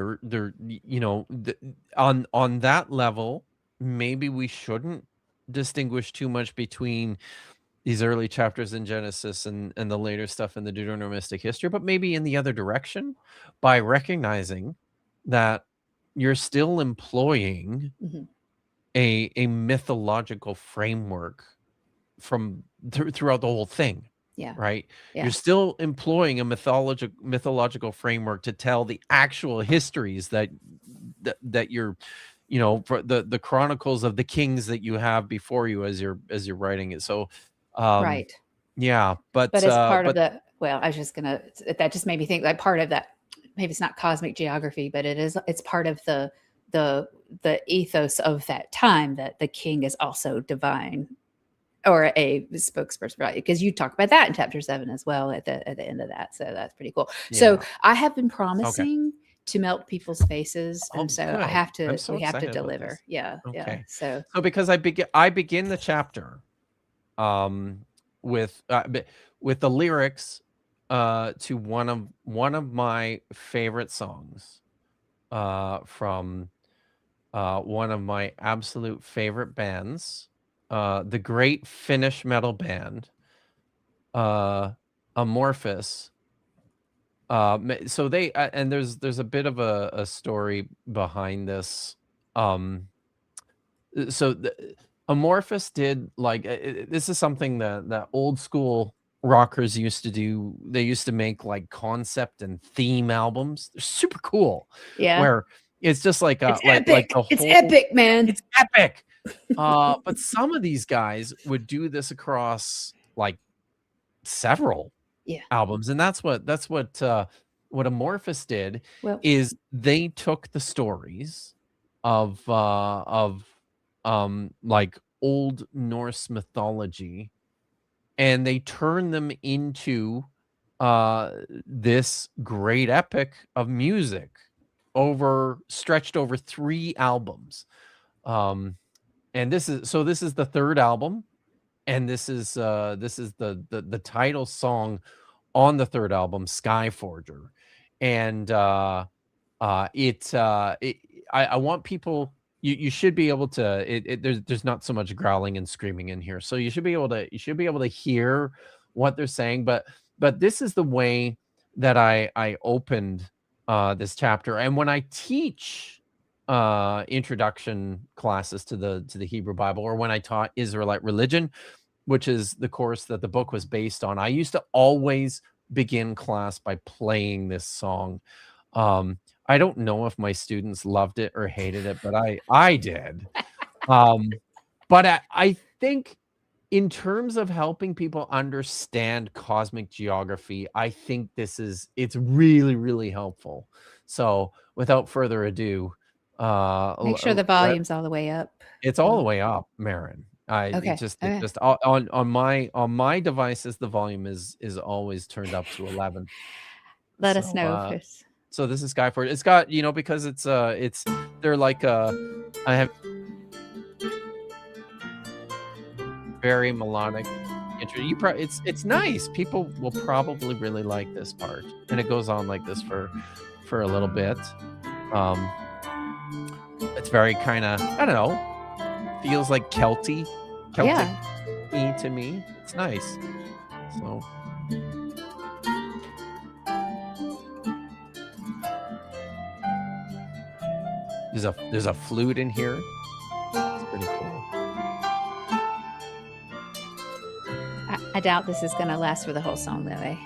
on that level, maybe we shouldn't distinguish too much between these early chapters in Genesis and the later stuff in the Deuteronomistic history, but maybe in the other direction, by recognizing that you're still employing Mhm. a mythological framework throughout the whole thing. Yeah. Right? Yeah. You're still employing a mythological framework to tell the actual histories that you're, for the chronicles of the kings that you have before you as you're writing it. So, Right. yeah, But as part of the, well, I was just gonna, that just made me think like part of that, maybe it's not cosmic geography, but it's part of the ethos of that time, that the king is also divine, or a spokesperson, right? Because you talk about that in chapter 7 as well at the end of that. So that's pretty cool. So Yeah. I have been promising to melt people's faces, Oh, and so good. I'm so we have to excited about deliver. this. Yeah. Yeah. Okay. So So because I begin the chapter with the lyrics to one of my favorite songs from one of my absolute favorite bands, the great Finnish metal band, Amorphous. So they and there's a bit of a story behind this. So Amorphous did, like, this is something that old school rockers used to do. They used to make like concept and theme albums. They're super cool. yeah, Where it's just like it's like epic. the It's whole epic, man. it's epic. But some of these guys would do this across like several Yeah. albums, and that's what Amorphous did. Well, Is they took the stories of like old Norse mythology, and they turned them into this great epic of music, stretched over 3 albums. And this is the third album, and this is the title song, on the third album, Skyforger, and I want people. You should be able to. There's not so much growling and screaming in here, so you should be able to hear what they're saying. But this is the way that I opened this chapter, and when I teach introduction classes to the Hebrew Bible, or when I taught Israelite religion, which is the course that the book was based on, I used to always begin class by playing this song. I don't know if my students loved it or hated it, but I did. But I think in terms of helping people understand cosmic geography, I think it's really, really helpful. So without further ado, Make sure the volume's all the way up. it's all the way up, Marin. Okay. It just on my devices, the volume is always turned up to 11. Let us know, Chris. So this is Skyforger. It's got, because they're like I have very melodic intro. It's nice. People will probably really like this part, and it goes on like this for a little bit. It's very kind of, I don't know, feels like Celtic to me. It's nice. So there's a flute in here. It's pretty cool. I doubt this is gonna last for the whole song, though. Eh?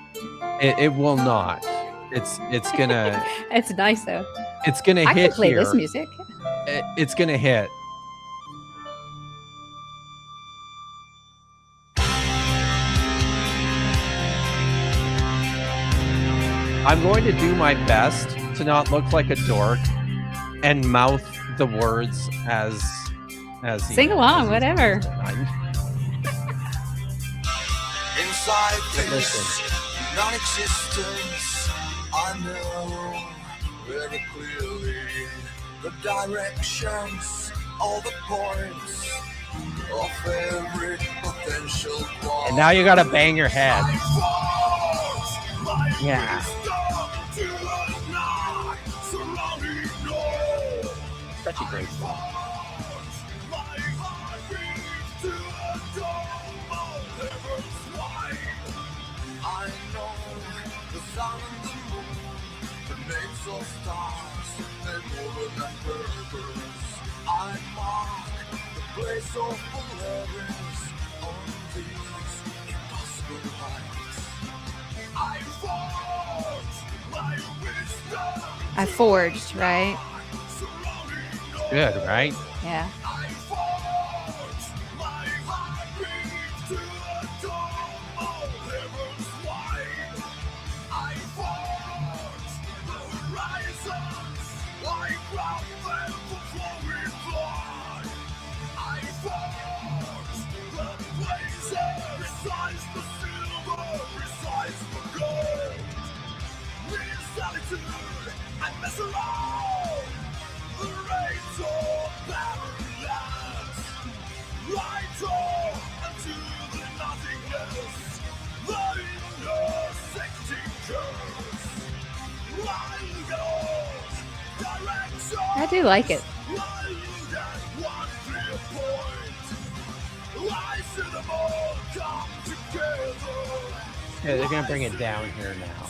It will not. It's gonna. It's nice though. It's gonna hit. I can play here. this music. It's gonna hit. I'm going to do my best to not look like a dork and mouth the words as sing along, whatever. Inside this non-existence, I know very clearly the directions, all the points of every potential point. And now you gotta bang your head. Yeah. Such a great song. I know the sun and the moon, the names of stars, they move in a purpose. I mark the place of Polaris on these impossible heights. I forged, right? Good, right? Yeah. I do like it. Yeah, they're gonna bring it down here now.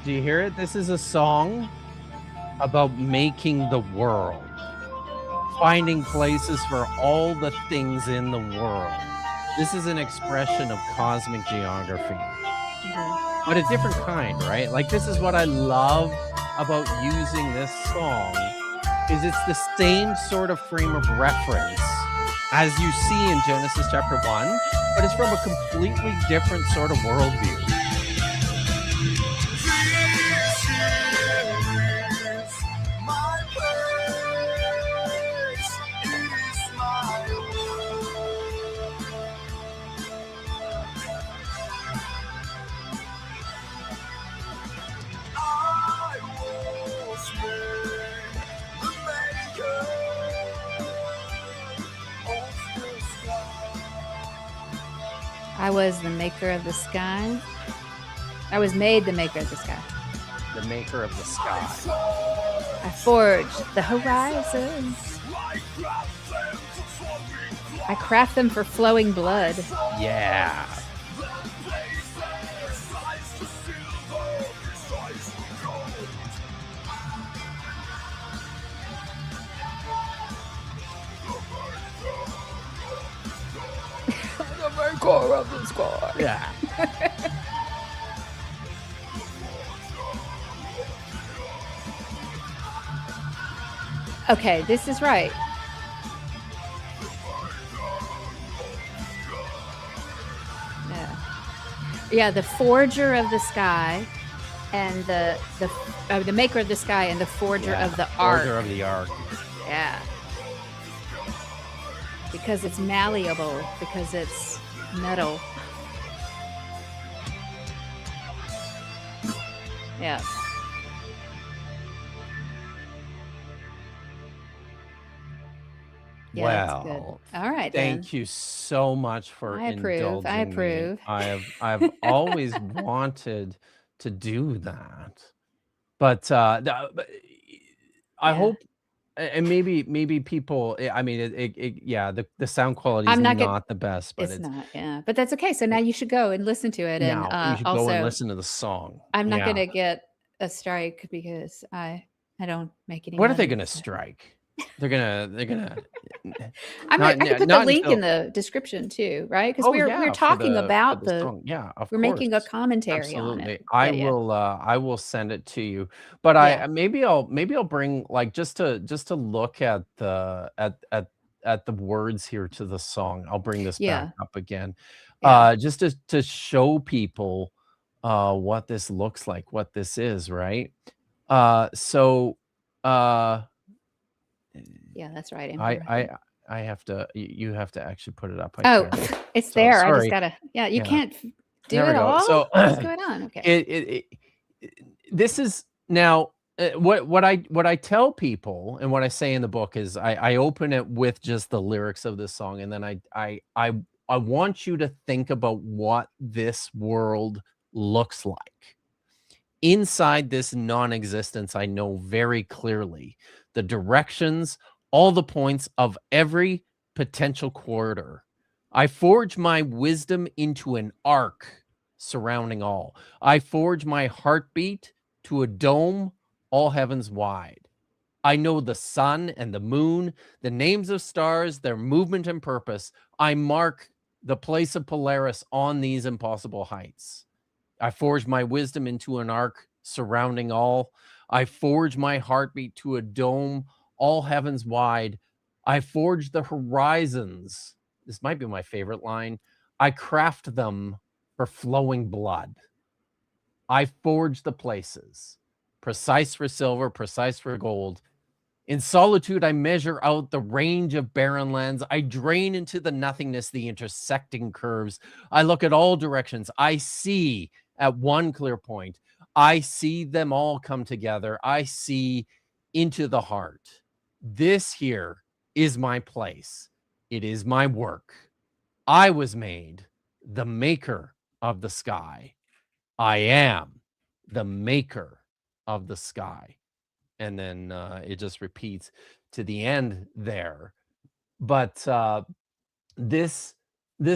Do you hear it? This is a song about making the world, finding places for all the things in the world. This is an expression of cosmic geography, but a different kind, right? Like, this is what I love about using this song, is it's the same sort of frame of reference as you see in Genesis chapter 1, but it's from a completely different sort of worldview. I was the maker of the sky. I was made the maker of the sky. The maker of the sky. I forged the horizons. I craft them for flowing blood. Yeah. The maker of the sky. Yeah. Okay, this is right. Yeah, the forger of the sky, and the maker of the sky, and the forger of the ark. Forger of the ark. Yeah, because it's malleable, because it's metal. Yeah. Yeah, that's good. Well, All right, then. thank you so much for I approve. I indulging me. approve. I've always wanted to do that, but I Yeah. hope, and maybe people. I mean, yeah, the sound quality is I'm not not gonna. the best, but It's not. Yeah, but that's okay. So now you should go and listen to it, and now you should go and also listen to the song. I'm not Yeah. gonna get a strike because I don't make any What are they money, gonna so. strike? They're gonna. I Not- could put not the link in until- the description too, right? Because Oh, we're yeah, for talking the- for about the song. Yeah, of we're making a course. commentary on Absolutely. it. I Yeah. will send it to you. But Yeah. maybe I'll bring, like, just to look at the words here to the song. I'll bring this Yeah. back up again. Yeah. Just to show people what this looks like, what this is, right? So Yeah, that's right, Amber. I have to, you have to actually put it up. I Oh, can't. it's So, there. I sorry. just gotta. Yeah, you Yeah. can't do There we it go. all. So What's going on? Okay. This is now what I tell people, and what I say in the book is I open it with just the lyrics of this song, and then I want you to think about what this world looks like. Inside this non-existence, I know very clearly the directions, all the points of every potential corridor. I forge my wisdom into an arc surrounding all. I forge my heartbeat to a dome, all heavens wide. I know the sun and the moon, the names of stars, their movement and purpose. I mark the place of Polaris on these impossible heights. I forge my wisdom into an arc surrounding all. I forge my heartbeat to a dome, all heavens wide. I forge the horizons. This might be my favorite line. I craft them for flowing blood. I forge the places, precise for silver, precise for gold. In solitude, I measure out the range of barren lands. I drain into the nothingness the intersecting curves. I look at all directions. I see at one clear point. I see them all come together. I see into the heart. This here is my place. It is my work. I was made the maker of the sky. I am the maker of the sky. And then it just repeats to the end there. But this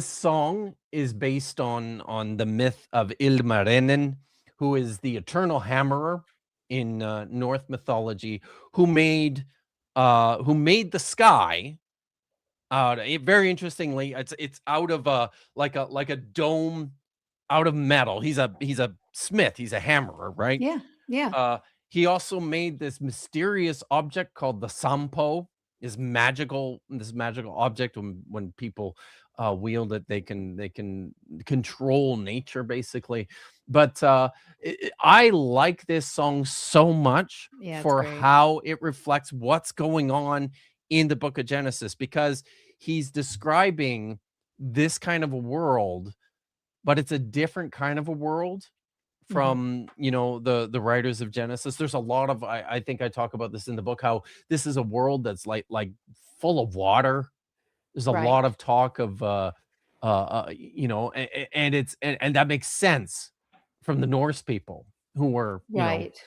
song is based on the myth of Ilmarinen, who is the eternal hammerer in Norse mythology, who made the sky. Very interestingly, it's out of a like a dome out of metal. He's a smith. He's a hammerer, right? Yeah. Yeah. He also made this mysterious object called the Sampo. This magical object. When people wield it, they can control nature, basically. But I like this song so much Yeah, it's for great. how it reflects what's going on in the book of Genesis, because he's describing this kind of a world, but it's a different kind of a world from the writers of Genesis. There's a lot of I think I talk about this in the book, how this is a world that's like full of water. There's a Right. lot of talk of and that makes sense from the Norse people who were, Right.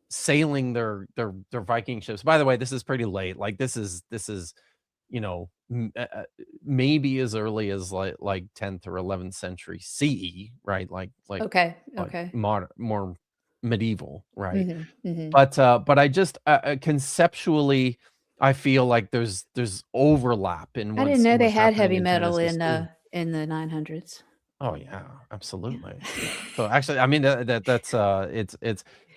sailing their Viking ships. By the way, this is pretty late. Like this is maybe as early as like 10th or 11th century CE, right? Okay. Like Okay. more medieval, right? Mm-hmm. But I just conceptually, I feel like there's overlap in I didn't know they what's had happening heavy in metal Genesis too. in the 900s. Oh yeah, absolutely. So actually, I mean that's it's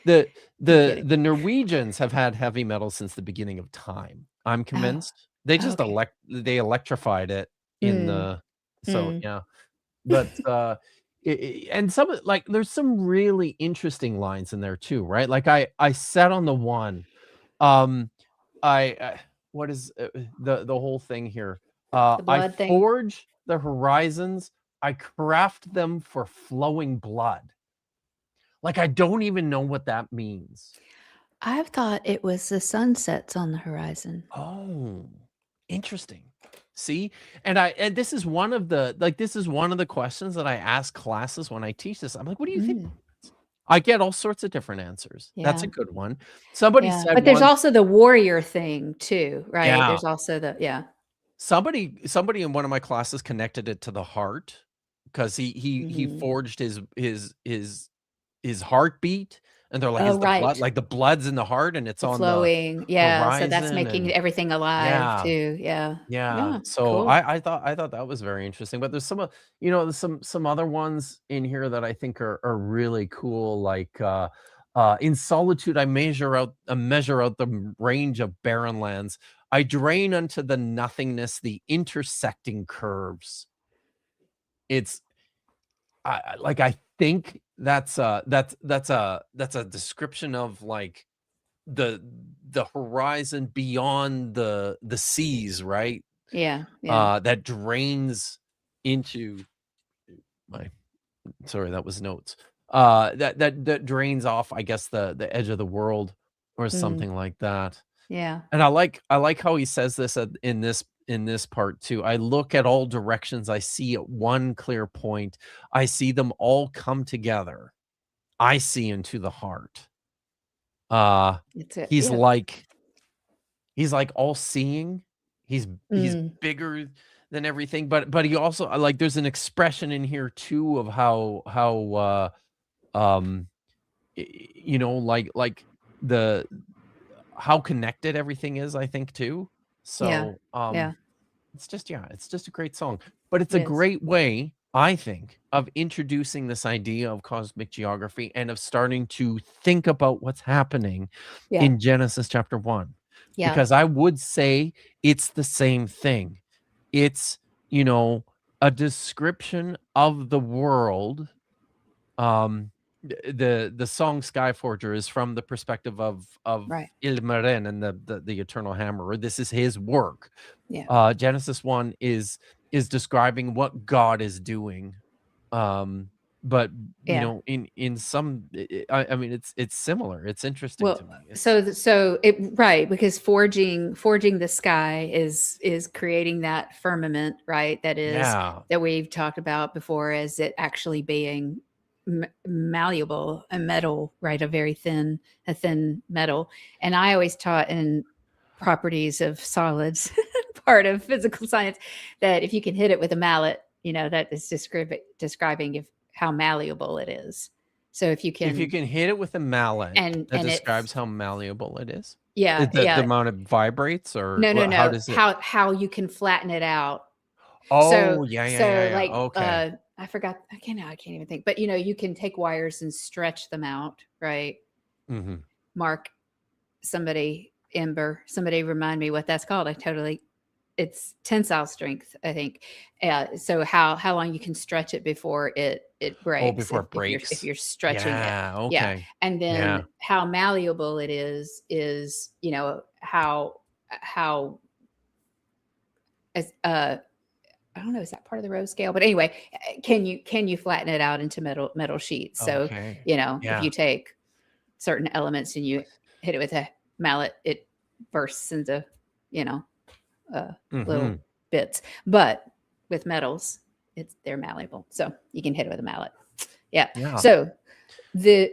the I'm kidding. the Norwegians have had heavy metal since the beginning of time. I'm convinced. They just okay. they electrified it in Mm, the so mm. yeah. But and some like there's some really interesting lines in there too, right? Like I said on the one um what is the whole thing here? The I blood thing. forge the horizons, I craft them for flowing blood. Like I don't even know what that means. I've thought it was the sunsets on the horizon. Oh, interesting. See? And this is one of the questions that I ask classes when I teach this. I'm like, what do you think? Mm, I get all sorts of different answers. That's yeah. a good one. Somebody Yeah. said But there's once, also the warrior thing too, right? yeah. There's also yeah. Somebody in one of my classes connected it to the heart because he Mhm. forged his heartbeat, and they're like, Oh, "Is the blood right. like the blood's in the heart and it's The on the flowing. Yeah. So that's horizon?" making And everything alive yeah. too. Yeah. Yeah, Yeah. so Cool. I thought that was very interesting, but there's there's some other ones in here that I think are really cool, like, "In solitude, I measure out the range of barren lands. I drain unto the nothingness the intersecting curves." It's like, I think that's a description of, like, the horizon beyond the seas, right? Yeah. Yeah. That drains into my sorry, that was notes. That drains off, I guess, the edge of the world or Mm, something like that. yeah. And I like how he says this in this part too. I look at all directions, I see at one clear point, I see them all come together. I see into the heart. Uh It's a he's yeah. like He's, like, all-seeing. He's Mm, bigger than everything, but he also like, there's an expression in here too of um, like, the how connected everything is, I think, too. yeah. So, Yeah. it's just a great song, but it's It a is. great way, I think, of introducing this idea of cosmic geography and of starting to think about what's happening Yeah. in Genesis chapter 1, Yeah. because I would say it's the same thing. It's, a description of the world. The song Skyforger is from the perspective of Right. Ilmaren and the Eternal Hammerer. This is his work. Yeah. Genesis 1 is describing what God is doing. But Yeah. in some I mean it's similar. It's interesting to Well, me. It's so it right because forging the sky is creating that firmament, right? yeah. That we've talked about before as it actually being malleable, a metal, right? A thin metal. And I always taught in properties of solids, part of physical science, that if you can hit it with a mallet, that is describing if how malleable it is. So if you If you can can hit it with a mallet, that and it describes how malleable it is? yeah, The yeah. amount it vibrates or No, no, how no. does it How you can flatten it out. Oh, yeah, yeah, yeah, yeah, Like okay. I forgot I can't even think. But you can take wires and stretch them out, right? Mhm. Mark, somebody remind me what that's called. It's tensile strength, I think. So how long you can stretch it before it Oh, breaks before it if breaks. you're stretching it. Yeah, Yeah. okay. And Yeah. then how malleable it is, how as I don't know, is that part of the rose scale? But anyway, can you flatten it out into metal sheets? So, Okay. if Yeah. you take certain elements and you hit it with a mallet, it bursts into, you know, uh, little Mhm. bits. But with metals, they're malleable, so you can hit it with a mallet. Yeah. Yeah. So the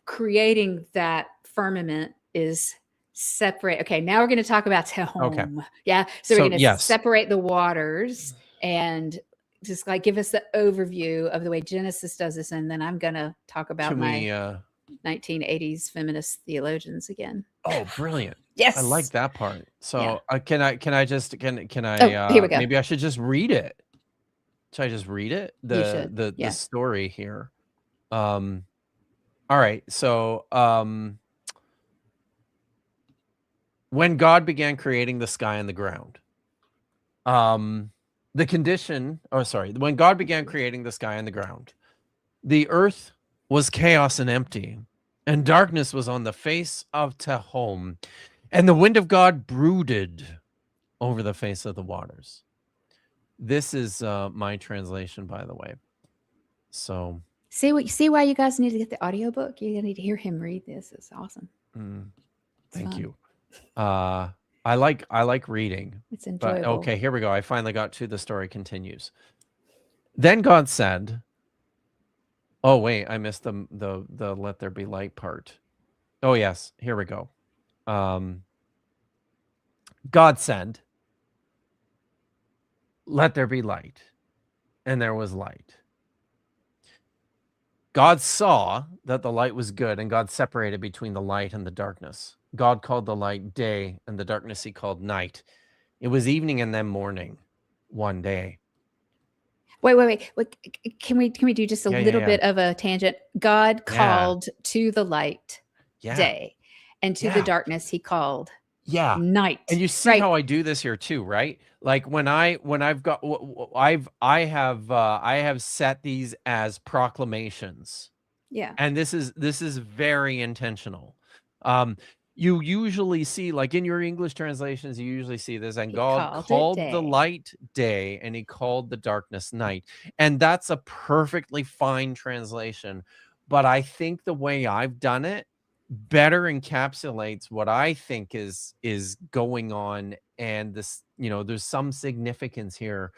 creating that firmament is separate. Okay, now we're going to talk about Tehom. Yeah. So we're going to yes. separate the waters and just like give us the overview of the way Genesis does this, and then I'm going to talk about Can my we, 1980s feminist theologians again. oh, brilliant. Yes. I like that part. So Yeah. can I Oh, here we go. maybe I should just read it. Should I just read it? You should. The story here. All right. So when God began creating the sky and the ground, when God began creating the sky and the ground, the earth was chaos and empty, and darkness was on the face of Tehom, and the wind of God brooded over the face of the waters. This is my translation, by the way. So see why you guys need to get the audiobook? You need to hear him read this. It's awesome. thank fun. you. I like reading. It's enjoyable. But okay, here we go. I finally got to the story continues. Then God said, oh wait, I missed the let there be light part. Oh yes, here we go. God said, let there be light, and there was light. God saw that the light was good, and God separated between the light and the darkness. God called the light day, and the darkness he called night. It was evening and then morning one day. Wait. Can we do just a little bit of a tangent? God called to the light day, and to the darkness he called night. And you see how I do this here too, right? Like when I have set these as proclamations. Yeah. And this is very intentional. You usually see, like in your English translations, you usually see this, and God called the light day, and he called the darkness night. And that's a perfectly fine translation. But I think the way I've done it better encapsulates what I think is going on. And this, there's some significance here.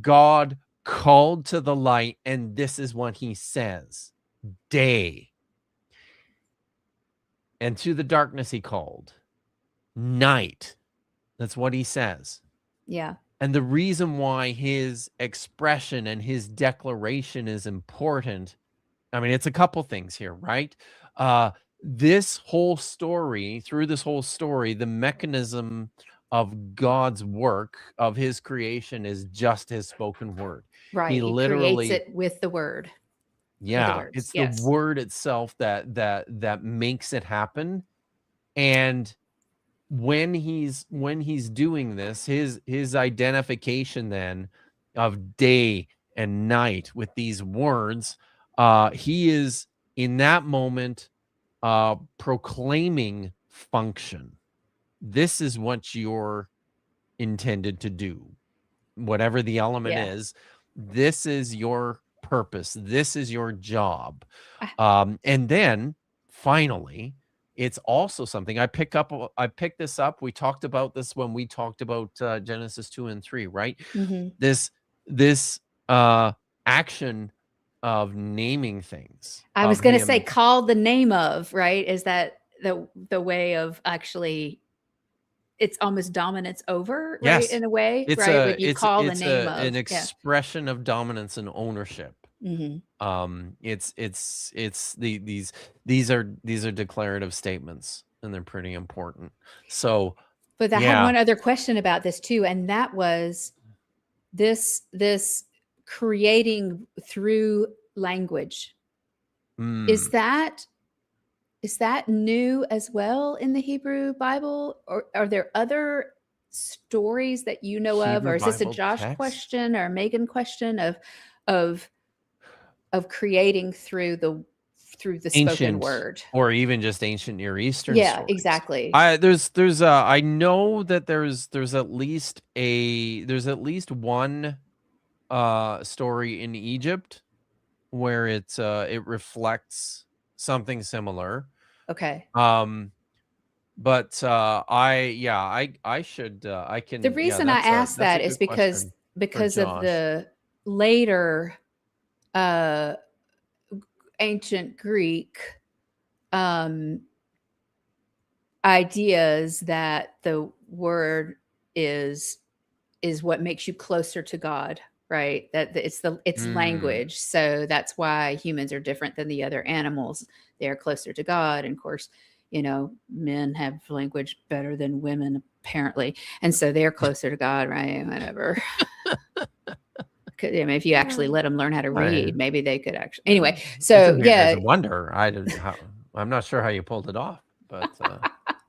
God called to the light, and this is what he says: day. And to the darkness he called night. That's what he says. Yeah. And the reason why his expression and his declaration is important, I mean, it's a couple things here, right? This whole story, the mechanism of God's work, of his creation, is just his spoken word. Right. He literally creates it with the word. Yeah, it's the word itself that makes it happen. And when he's doing this, his identification then of day and night with these words, he is in that moment proclaiming function. This is what you're intended to do, whatever the element is. This is your purpose. This is your job. And then finally, it's also something I picked this up. We talked about this when we talked about Genesis 2 and 3, right? Mm-hmm. This action of naming things. I was going to say, call the name of, right? Is that the way of actually, it's almost dominance over, right? In a way, it's right? You call the name of an expression of dominance and ownership. Mm-hmm. These are declarative statements, and they're pretty important. So, but I had one other question about this too, and that was this creating through language. Is that new as well in the Hebrew Bible, or are there other stories that you know of, or is this a Josh question or a Megan question of creating through the spoken word, or even just ancient Near Eastern stories? Exactly. I know that there's at least one story in Egypt where it reflects something similar. Okay. But I can. The reason I asked that is because because of Josh? the later ancient Greek ideas that the word is what makes you closer to God, right? That it's language. So that's why humans are different than the other animals. They're closer to God. And of course, men have language better than women, apparently. And so they're closer to God, right? Whatever. If you actually let them learn how to read, maybe they could actually. Anyway, so It's a wonder. I'm not sure how you pulled it off, but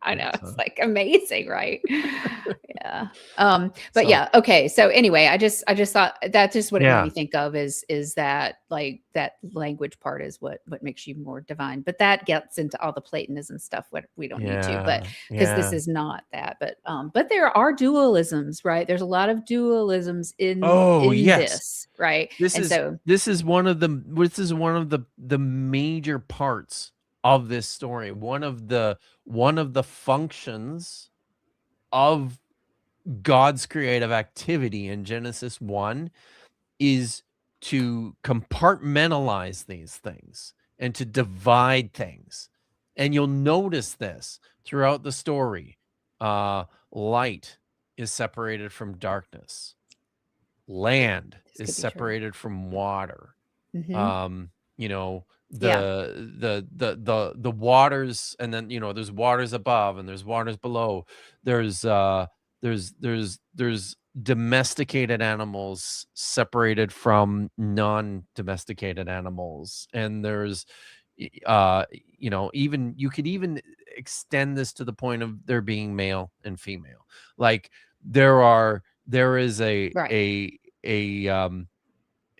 I know it's like amazing, right? Yeah. But So- yeah. Okay. So anyway, I just thought that's just what it Yeah. made me think of is that like that language part is what makes you more divine. But that gets into all the Platonism stuff. What we don't need to, but because this is not that. But there are dualisms, right? There's a lot of dualisms in this, right? This is one of the major parts of this story. One of the functions of God's creative activity in Genesis 1 is to compartmentalize these things and to divide things. And you'll notice this throughout the story. Light is separated from darkness. Land is separated from water. Mm-hmm. The waters, and then there's waters above and there's waters below. There's domesticated animals separated from non-domesticated animals, and there's even you could even extend this to the point of there being male and female. Like there is an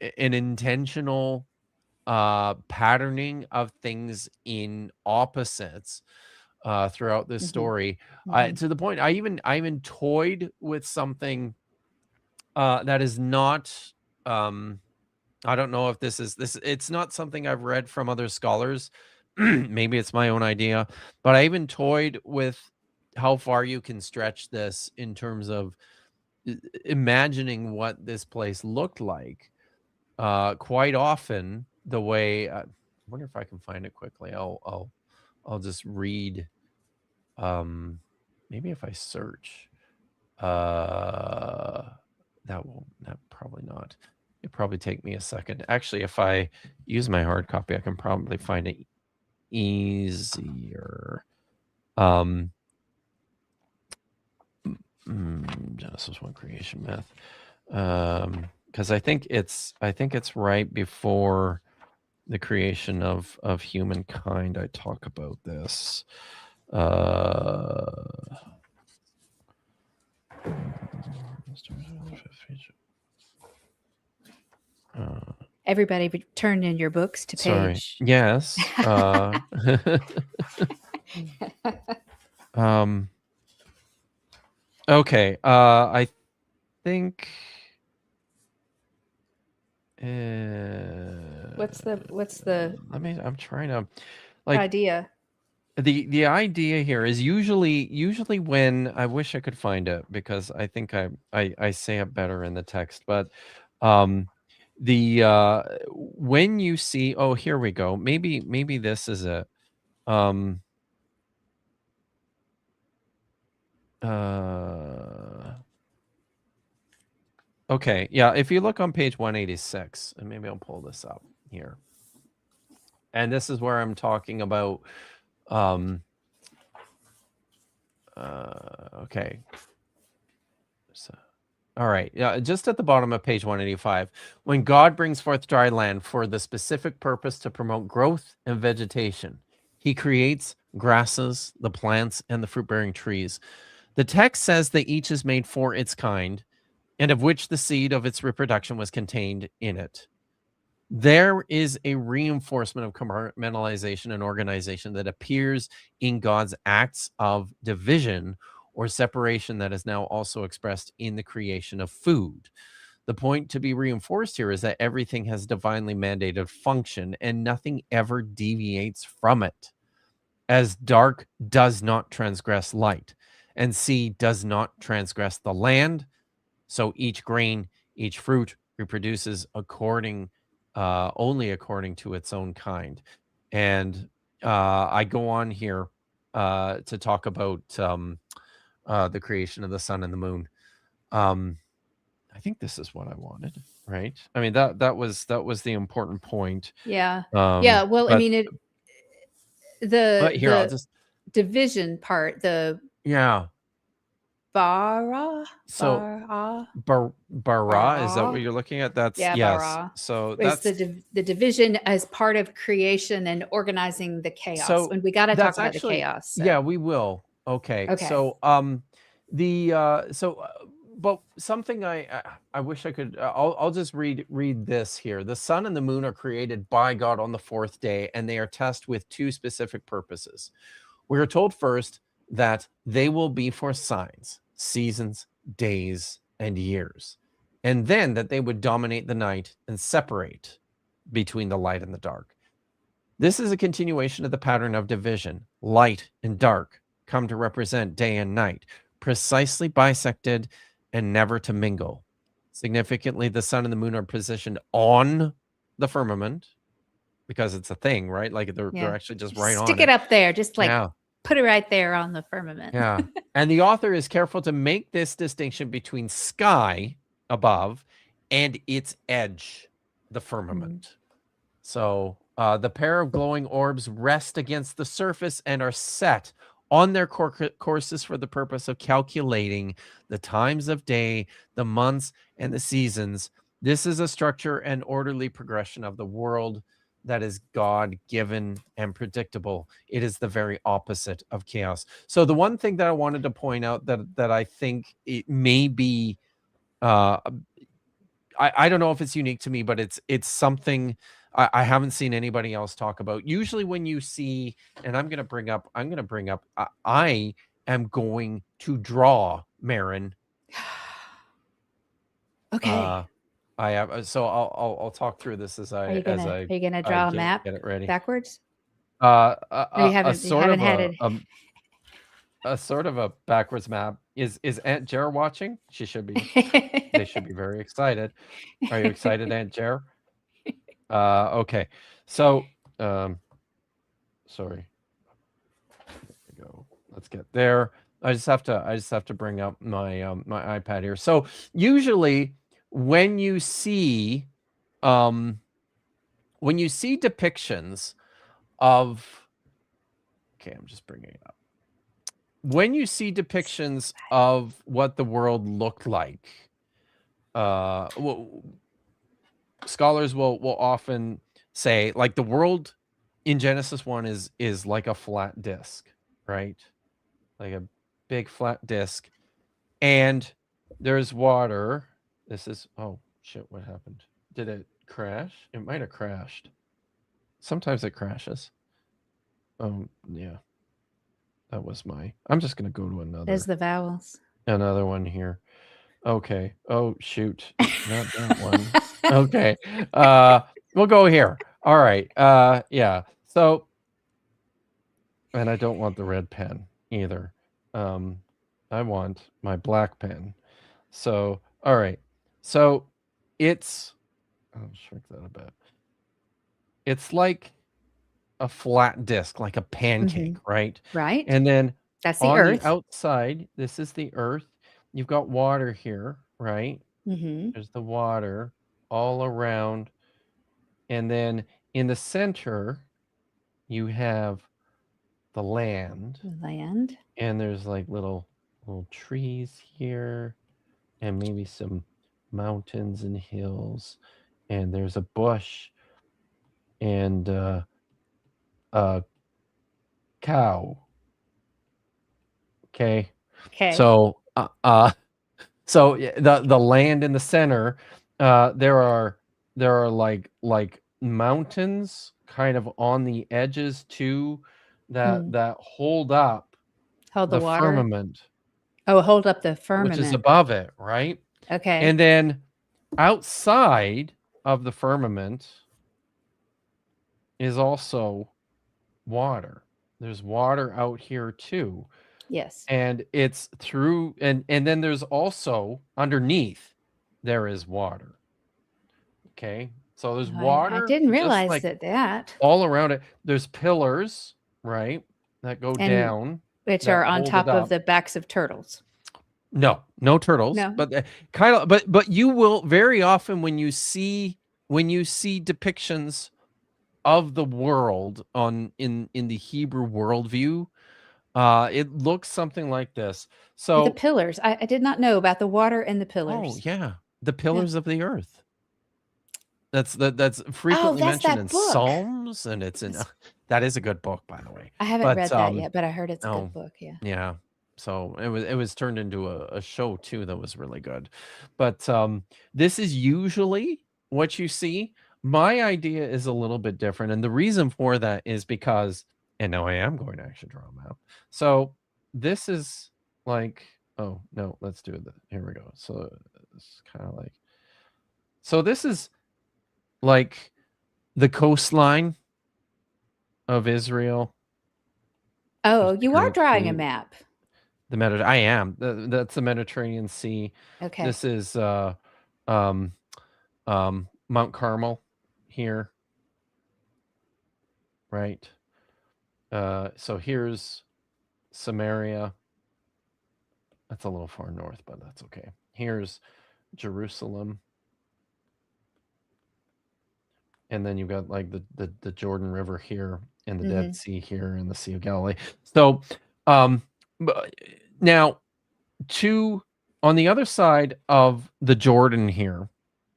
intentional patterning of things in opposites throughout this story, to the point I even toyed with something that is not I don't know if this it's not something I've read from other scholars. Maybe it's my own idea, but I even toyed with how far you can stretch this in terms of imagining what this place looked like. Quite often the way I wonder if I can find it quickly. I'll just read. Maybe if I search, that probably not. It'd probably take me a second. Actually, if I use my hard copy, I can probably find it easier. Genesis 1 creation myth. Because I think it's right before the creation of humankind. I talk about this. Everybody turn in your books to page. Yes. Okay. I think. What's the I'm trying to idea? The idea here is usually when I wish I could find it, because I think I say it better in the text, but when you see, oh, here we go, maybe this is it. Okay, yeah, if you look on page 186, and maybe I'll pull this up here, and this is where I'm talking about okay. So, all right. Yeah, just at the bottom of page 185. When God brings forth dry land for the specific purpose to promote growth and vegetation, he creates grasses, the plants, and the fruit-bearing trees. The text says that each is made for its kind, and of which the seed of its reproduction was contained in it. There is a reinforcement of compartmentalization and organization that appears in God's acts of division or separation that is now also expressed in the creation of food. The point to be reinforced here is that everything has divinely mandated function and nothing ever deviates from it. As dark does not transgress light, and sea does not transgress the land, so each grain Each fruit reproduces only according to its own kind. And I go on here to talk about the creation of the sun and the moon. I think this is what I wanted, right? I mean, that was the important point. Yeah. Yeah. Well, I But mean, but here I'll the just division part, the yeah. bara, So bara, is that what bara. you're looking at? That's Yeah, yes. bara. So Is that's the division as part of creation and organizing the chaos. so And we got to talk that's about the actually chaos. So. yeah, we will. Okay. Okay. So but something I wish I could I'll just read this here. The sun and the moon are created by God on the fourth day, and they are tasked with two specific purposes. We are told first that they will be for signs, seasons, days, and years, and then that they would dominate the night and separate between the light and the dark. This is a continuation of the pattern of division. Light and dark come to represent day and night, precisely bisected and never to mingle. Significantly, the sun and the moon are positioned on the firmament because it's a thing, right? Like they're actually just right on Stick it up there, just like Yeah. put it right there on the firmament. Yeah. And the author is careful to make this distinction between sky above and its edge, the firmament. So the pair of glowing orbs rest against the surface and are set on their courses for the purpose of calculating the times of day, the months, and the seasons. This is a structure and orderly progression of the world that is God-given and predictable. It is the very opposite of chaos. So the one thing that I wanted to point out that I think it may be, I don't know if it's unique to me, but it's something I haven't seen anybody else talk about. Usually when you see, and I'm going to bring up, I am going to draw Marin. Okay. I have, so I'll talk through this as Are you gonna draw a map get it ready. backwards? You haven't had it. A sort of a backwards map. Is Aunt Jer watching? She should be. They should be very excited. Are you excited, Aunt Jer? Okay. So, sorry. There we go. Let's get there. I just have to bring up my my iPad here. So usually when you see depictions of, okay, I'm just bringing it up. When you see depictions of what the world looked like, scholars will often say, like, the world in Genesis 1 is like a flat disc, right? Like a big flat disc, and there's water. This is, oh shit, what happened? Did it crash? It might have crashed. Sometimes it crashes. Yeah. That was I'm just going to go to another. There's the vowels. Another one here. Okay. Oh, shoot. Not that one. Okay. We'll go here. All right. Yeah. So, and I don't want the red pen either. I want my black pen. So, all right. So it's, I'll shrink that a bit. It's like a flat disc, like a pancake, right? Right. And then that's the on earth. the outside, this is the earth. You've got water here, right? Mm-hmm. There's the water all around. And then in the center, you have the land. The land. And there's like little trees here, and maybe some mountains and hills. And there's a bush and a cow. Okay. So so the land in the center, there are like mountains kind of on the edges too, that hold up the water. Firmament. Oh, hold up the firmament, which is above it, right? Okay. And then outside of the firmament is also water. There's water out here too. Yes. And it's through, and then there's also underneath there is water. Okay, so there's I water didn't just realize like that. all around it. There's pillars, right, that go And down, which that are on hold it top of up. the backs of turtles. No turtles, No. but kind of. But you will very often when you see depictions of the world in the Hebrew worldview, it looks something like this. The So, pillars. I did not know about the water and the oh pillars. yeah, the pillars of the earth. That's Oh, frequently that's mentioned that in book. Psalms, and it's in. It's- That is a good book, by the way. I haven't But read that yet, but I heard it's a oh good book. Yeah. yeah, so it was turned into a show too that was really good. But this is usually what you see. My idea is a little bit different, and the reason for that is because, and now I am going to actually draw them out. So this is like, oh no, let's do it. Here we go. So it's kind of like, so this is like the coastline of Israel. Oh, There's you are Great drawing a Sea. map. The I am. That's the Mediterranean Sea. Okay. This is Mount Carmel here, right? So here's Samaria. That's a little far north, but that's okay. Here's Jerusalem. And then you've got like the Jordan River here, and the Dead Sea here, and the Sea of Galilee. So now on the other side of the Jordan here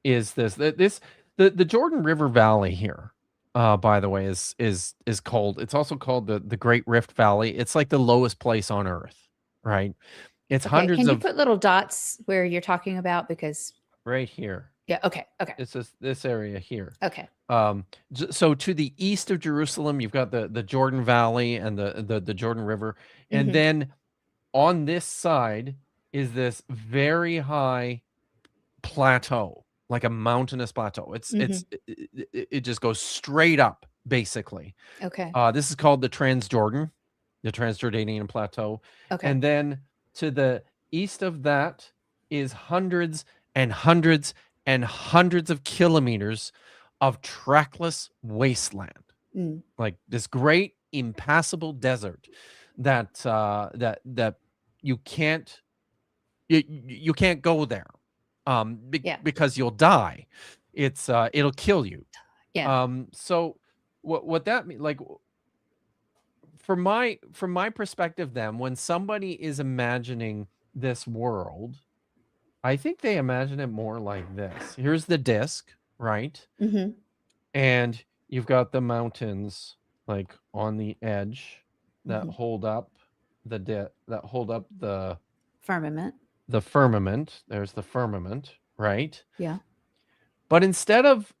is the Jordan River Valley here, by the way, is called, it's also called the Great Rift Valley. It's like the lowest place on earth, right? It's Okay. hundreds Can you of put little dots where you're talking about? Because right here. yeah. Okay. Okay. It's this area here. Okay. So to the east of Jerusalem, you've got the Jordan Valley and the Jordan River, and then on this side is this very high plateau, like a mountainous plateau. It just goes straight up, basically. Okay. This is called the Transjordanian Plateau. Okay. And then to the east of that is hundreds and hundreds and hundreds of kilometers of trackless wasteland, like this great impassable desert that you can't go there because you'll die. It's it'll kill you. Yeah. So what that means, like, from my perspective, then when somebody is imagining this world, I think they imagine it more like this. Here's the disc, right? And you've got the mountains like on the edge that hold up the Firmament. The firmament. There's the firmament, right? Yeah. But instead of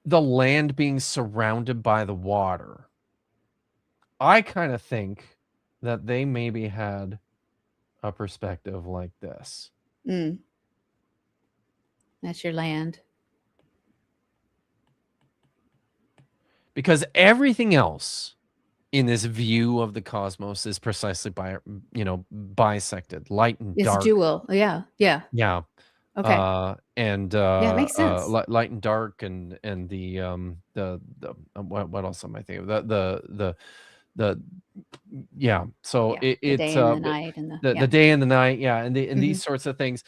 the land being surrounded by the water, I kind of think that they maybe had a perspective like this. That's your land. Because everything else in this view of the cosmos is precisely bisected, light and dark. It's dual. Yeah. Yeah. Yeah. Okay. And yeah, it makes sense. light and dark, and the what else am I thinking of? The yeah. So it's the day and the night, and the day and the night, yeah, and these sorts of things,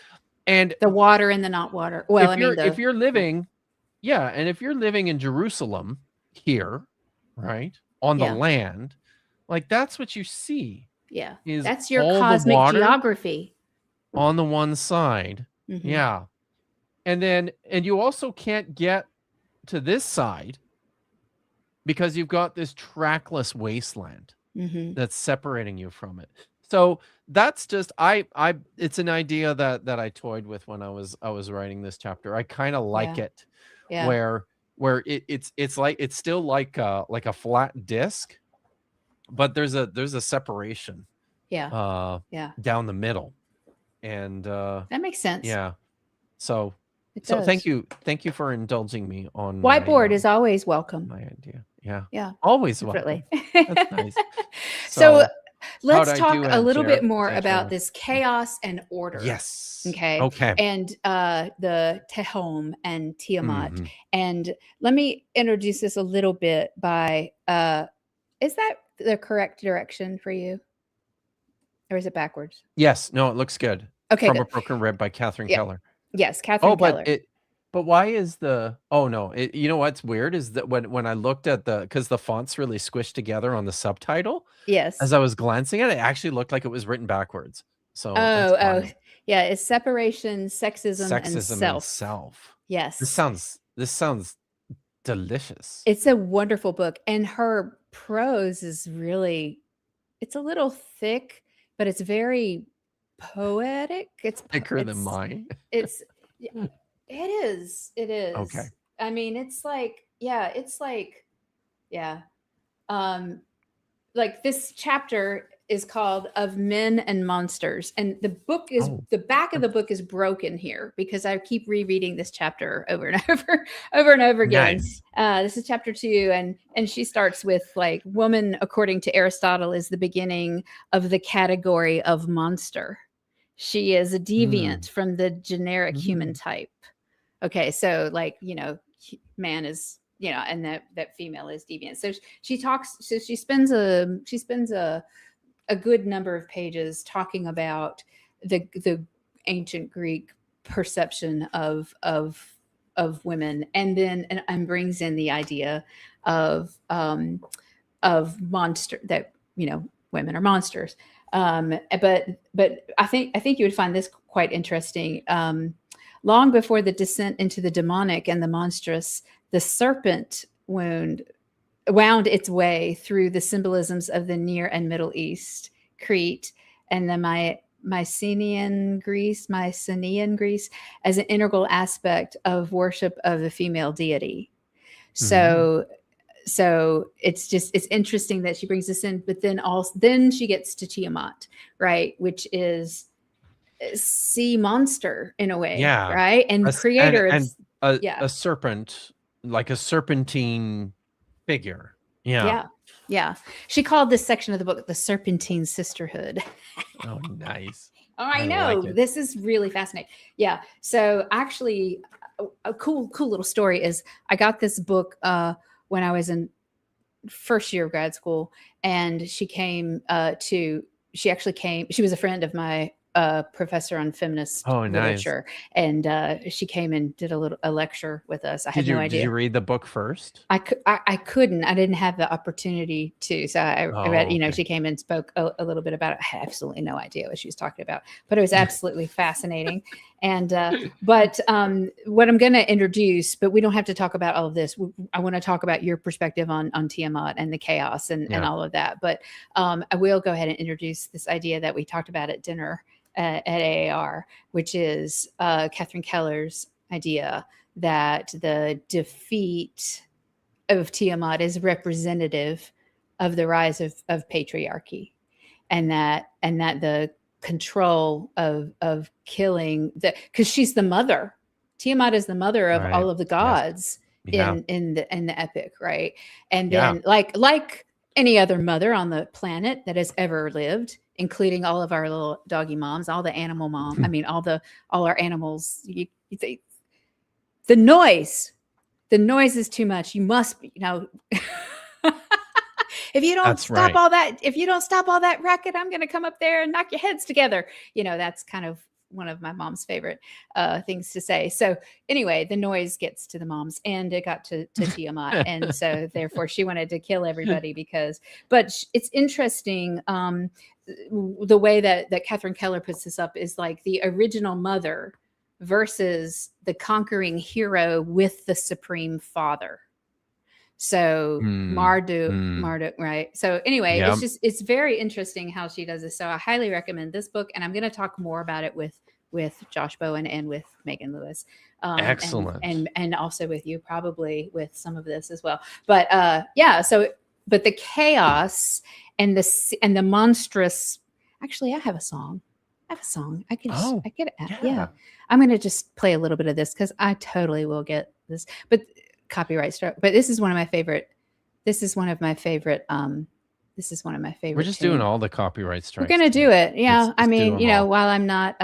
and the water and the not water. Well, if you're living in Jerusalem here, right, on the land, like that's what you see. Yeah, is that's your all cosmic the water geography on the one side. Yeah. And you also can't get to this side because you've got this trackless wasteland that's separating you from it. So that's just it's an idea that I toyed with when I was writing this chapter. I kind of like it, where it's like, it's still like a flat disc, but there's a separation down the middle, and that makes sense. Yeah. So thank you for indulging me on whiteboard is always welcome. My idea. Yeah. Yeah. Always Separately. welcome. That's nice. So How'd Let's I talk do, a little bit more Aunt about Sharon? this chaos and order. Yes. Okay. Okay. And the Tehom and Tiamat. Mhm. And let me introduce this a little bit by is that the correct direction for you? Or is it backwards? Yes. No, it looks good. Okay, From good. a Broken Rib by Catherine Yeah. Keller. Yes, Catherine Oh, Keller. but why is the oh no, you know what's weird is that when I looked at because the font's really squished together on the subtitle, Yes. as I was glancing at it, it actually looked like it was written backwards. So that's Oh, fine. yeah. It's separation, sexism, and Sexism and self. self. Yes. This sounds delicious. It's a wonderful book. And her prose is really, it's a little thick, but it's very poetic. Thicker than mine. It's yeah, it is. It is. Okay. I mean, it's like, yeah, yeah. Like this chapter is called Of Men and Monsters. And the book is Oh. the back of the book is broken here because I keep rereading this chapter over and over and over again. Nice. This is chapter 2, and she starts with like, woman, according to Aristotle, is the beginning of the category of monster. She is a deviant from the generic human type. Okay, so like, man is, and that female is deviant. So she talks. So she spends a good number of pages talking about the ancient Greek perception of women, and then and brings in the idea of monster, that women are monsters. But I think you would find this quite interesting. Long before the descent into the demonic and the monstrous, the serpent wound its way through the symbolisms of the Near and Middle East, Crete, and the Mycenaean Greece as an integral aspect of worship of the female deity. So it's interesting that she brings this in, but then she gets to Tiamat, right, which is sea monster in a way, Yeah. right, and creator and of a serpent, like a serpentine figure. Yeah. She called this section of the book the Serpentine Sisterhood. Oh, nice. Oh, I know. Like it. This is really fascinating. Yeah. So actually, a cool little story is I got this book when I was in first year of grad school, and she was a friend of my professor on feminist literature, and she came and did a lecture with us. I had no idea. Did you read the book first? I couldn't. I didn't have the opportunity to. So I read. Okay. She came and spoke a little bit about it. I had absolutely no idea what she was talking about, but it was absolutely fascinating. And but what I'm going to introduce, but we don't have to talk about all of this. I want to talk about your perspective on Tiamat and the chaos and all of that. But I will go ahead and introduce this idea that we talked about at dinner at AAR, which is Catherine Keller's idea that the defeat of Tiamat is representative of the rise of patriarchy, and that the control of killing because she's the mother. Tiamat is the mother of all of the gods in the epic, right? And then like any other mother on the planet that has ever lived, including all of our little doggy moms, all the animal moms. I mean, all our animals. The noise is too much. You must, if you don't stop all that racket, I'm going to come up there and knock your heads together. That's kind of one of my mom's favorite things to say. So anyway, the noise gets to the moms, and it got to Tiamat. And so therefore she wanted to kill everybody but it's interesting. The way that Catherine Keller puts this up is like the original mother versus the conquering hero with the supreme father. So Marduk, right? So anyway, it's very interesting how she does this. So I highly recommend this book, and I'm going to talk more about it with Josh Bowen and with Megan Lewis. Excellent. And also with you, probably with some of this as well. But but the chaos and the monstrous. Actually, I have a song. I could yeah. I'm going to just play a little bit of this because I totally will get this, but copyright struck. But this is one of my favorite This is one of my favorite. We're just doing tunes. all the copyright strikes. We're gonna do it. Yeah, Let's I do mean, them you know, all. while I'm not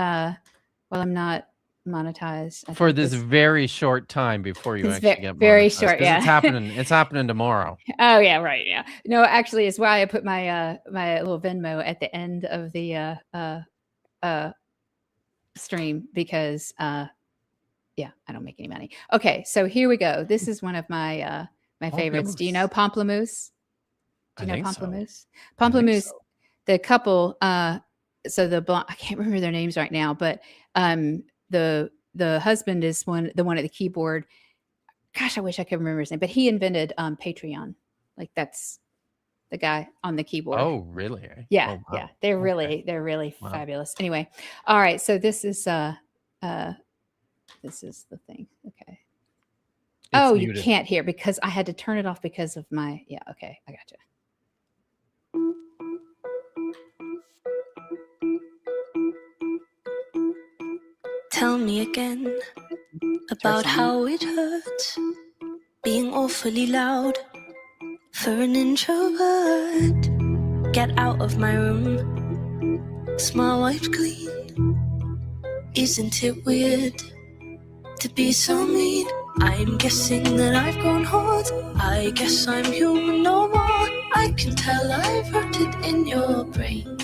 monetized I For think this very short time before you It's actually get very monetized, short, 'cause yeah. it's happening. It's happening tomorrow. Oh yeah, right. Yeah. No, actually, it's why I put my my little Venmo at the end of the stream because yeah, I don't make any money. Okay, so here we go. This is one of my my favorites. Do you know Pamplemousse? Do you know Pamplemousse? Pamplemousse, the couple. So the I can't remember their names right now, but the husband is the one at the keyboard. Gosh, I wish I could remember his name, but he invented Patreon. Like that's the guy on the keyboard. Oh, really? Yeah, Oh, wow. yeah. They're really Wow. fabulous. Anyway, all right. So this is the thing. Okay. Oh, you can't hear because I had to turn it off because of my. Yeah. Okay, I gotcha. Tell me again about how it hurts being awfully loud for an introvert. Get out of my room, smile wiped clean. Isn't it weird to be so mean? I'm guessing that I've grown hard. I guess I'm human no more. I can tell I've hurt it in your brain.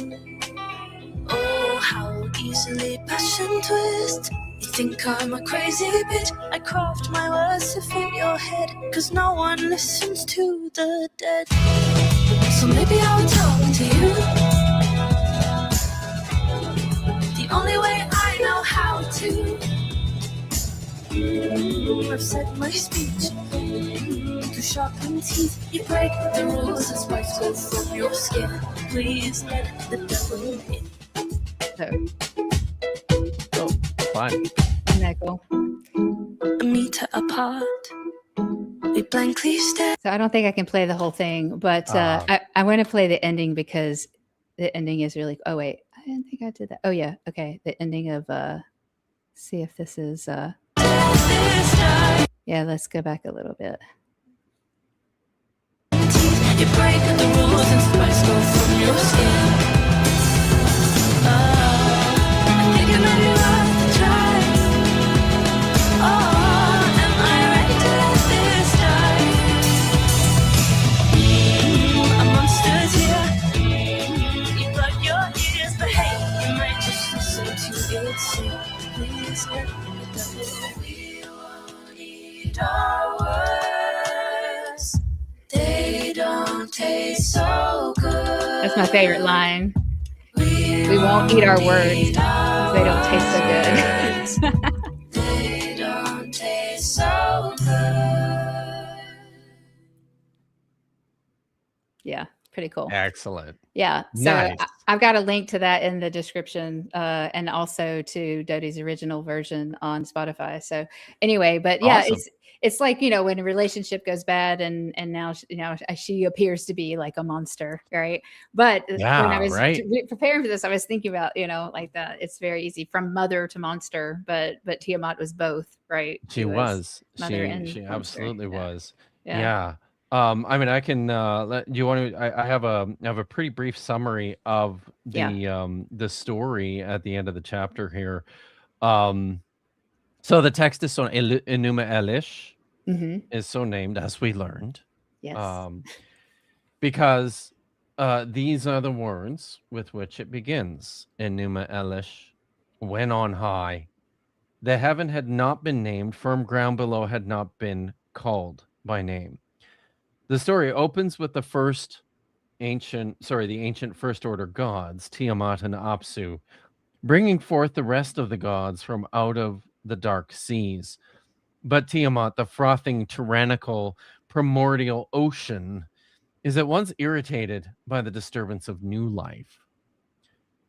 Oh, how easily passion twists. You think I'm a crazy bitch. I craft my words to fit your head, 'cause no one listens to the dead. So maybe I'll talk to you the only way I know how to. I've said my speech to sharpen teeth. You break the rules and spikes go from your skin. Please let the devil in. So, Fine. isn't that cool? A meter apart, we blankly stare. So I don't think I can play the whole thing, but I want to play the ending because the ending is really. Oh wait, I didn't think I did that. Oh yeah, okay. The ending of see if this is yeah. Let's go back a little bit. You break the rules and spikes go from your skin. I think it might be worth a try. Oh, am I ready to let this die? A monster's here. You plug your ears, but hey, you might just listen to it sing. Please let the devil. We won't eat our words. They don't taste so good. That's my favorite line. We won't eat our words because they don't taste so good. They don't taste so good. Yeah, pretty cool. Excellent. Yeah. So Nice. I've got a link to that in the description and also to Dodie's original version on Spotify. So anyway, but yeah, Awesome. it's like, you know, when a relationship goes bad and now, she appears to be like a monster. Right. But when I was preparing for this, I was thinking about, like that. It's very easy from mother to monster, but Tiamat was both. Right. She was. Mother and She monster. absolutely was. Yeah. Yeah. I mean, I can. Do you want to? I have a pretty brief summary of the story at the end of the chapter here. So the text is so Enuma Elish is so named, as we learned. Yes. Because these are the words with which it begins. Enuma Elish, when on high, the heaven had not been named, firm ground below had not been called by name. The story opens with the ancient first order gods, Tiamat and Apsu, bringing forth the rest of the gods from out of the dark seas. But Tiamat, the frothing, tyrannical, primordial ocean, is at once irritated by the disturbance of new life.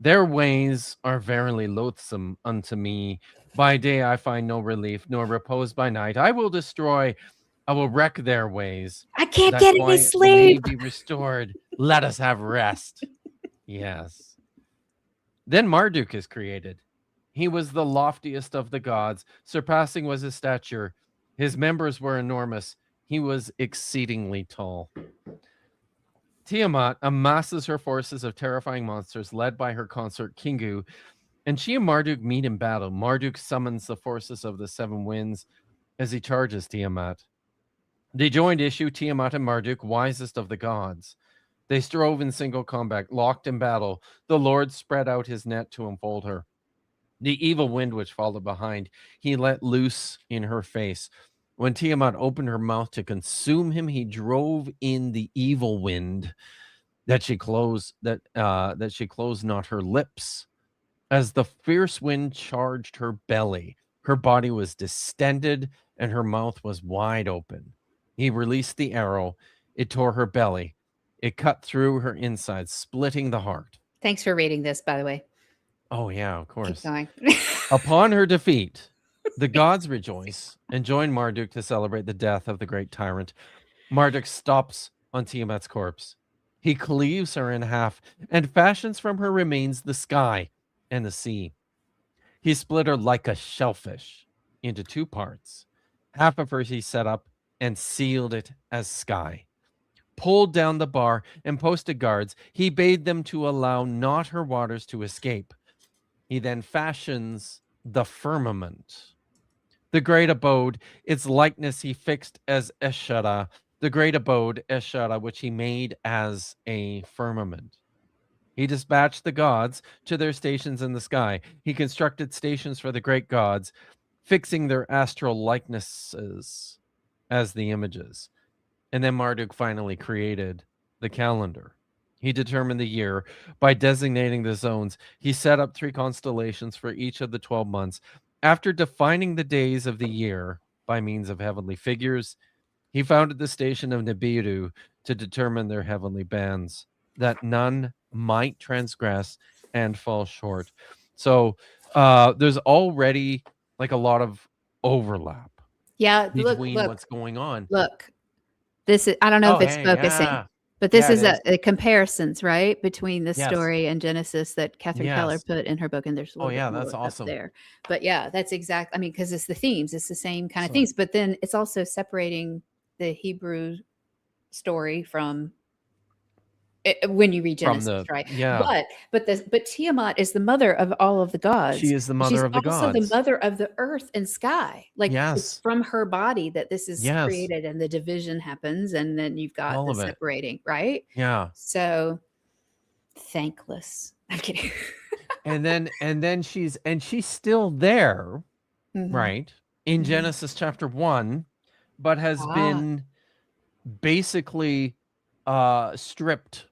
Their ways are verily loathsome unto me. By day I find no relief, nor repose by night. I will destroy, I will wreck their ways. I can't get any sleep. Be restored. Let us have rest. Yes. Then Marduk is created. He was the loftiest of the gods. Surpassing was his stature. His members were enormous. He was exceedingly tall. Tiamat amasses her forces of terrifying monsters led by her consort Kingu, and she and Marduk meet in battle. Marduk summons the forces of the seven winds as he charges Tiamat. They joined issue, Tiamat and Marduk, wisest of the gods. They strove in single combat, locked in battle. The Lord spread out his net to enfold her. The evil wind which followed behind, he let loose in her face. When Tiamat opened her mouth to consume him, he drove in the evil wind that she closed not her lips. As the fierce wind charged her belly, her body was distended and her mouth was wide open. He released the arrow. It tore her belly. It cut through her insides, splitting the heart. Thanks for reading this, by the way. Oh, yeah, of Keep course. going. Upon her defeat, the gods rejoice and join Marduk to celebrate the death of the great tyrant. Marduk stops on Tiamat's corpse. He cleaves her in half and fashions from her remains the sky and the sea. He split her like a shellfish into two parts. Half of her he set up and sealed it as sky. Pulled down the bar and posted guards. He bade them to allow not her waters to escape. He then fashions the firmament. The great abode, its likeness he fixed as Eshara, the great abode, Eshara, which he made as a firmament. He dispatched the gods to their stations in the sky. He constructed stations for the great gods, fixing their astral likenesses as the images. And then Marduk finally created the calendar. He determined the year by designating the zones. He set up 3 constellations for each of the 12 months. After defining the days of the year by means of heavenly figures, he founded the station of Nibiru to determine their heavenly bands, that none might transgress and fall short. So there's already like a lot of overlap Yeah, between look, what's going on. look. This is, I don't know if it's focusing, yeah. but this Yeah, is it a comparisons, right, between this Yes. story and Genesis that Catherine Keller Yes. put in her book, and there's a little yeah, bit that's more up awesome. there. But yeah, that's exact. I mean, because it's the themes, it's the same kind of So- things, but then it's also separating the Hebrew story from when you read From Genesis, the- right? yeah. But Tiamat is the mother of all of the gods. She is the She's mother of the also gods. the mother of the earth and sky. Like it's Yes. from her body that this is Yes. created, and the division happens, and then you've got All the of it. separating, right? Yeah. So thankless. I'm kidding. And then she's still there, Mhm. right? In Mhm. Genesis chapter 1, but has been basically stripped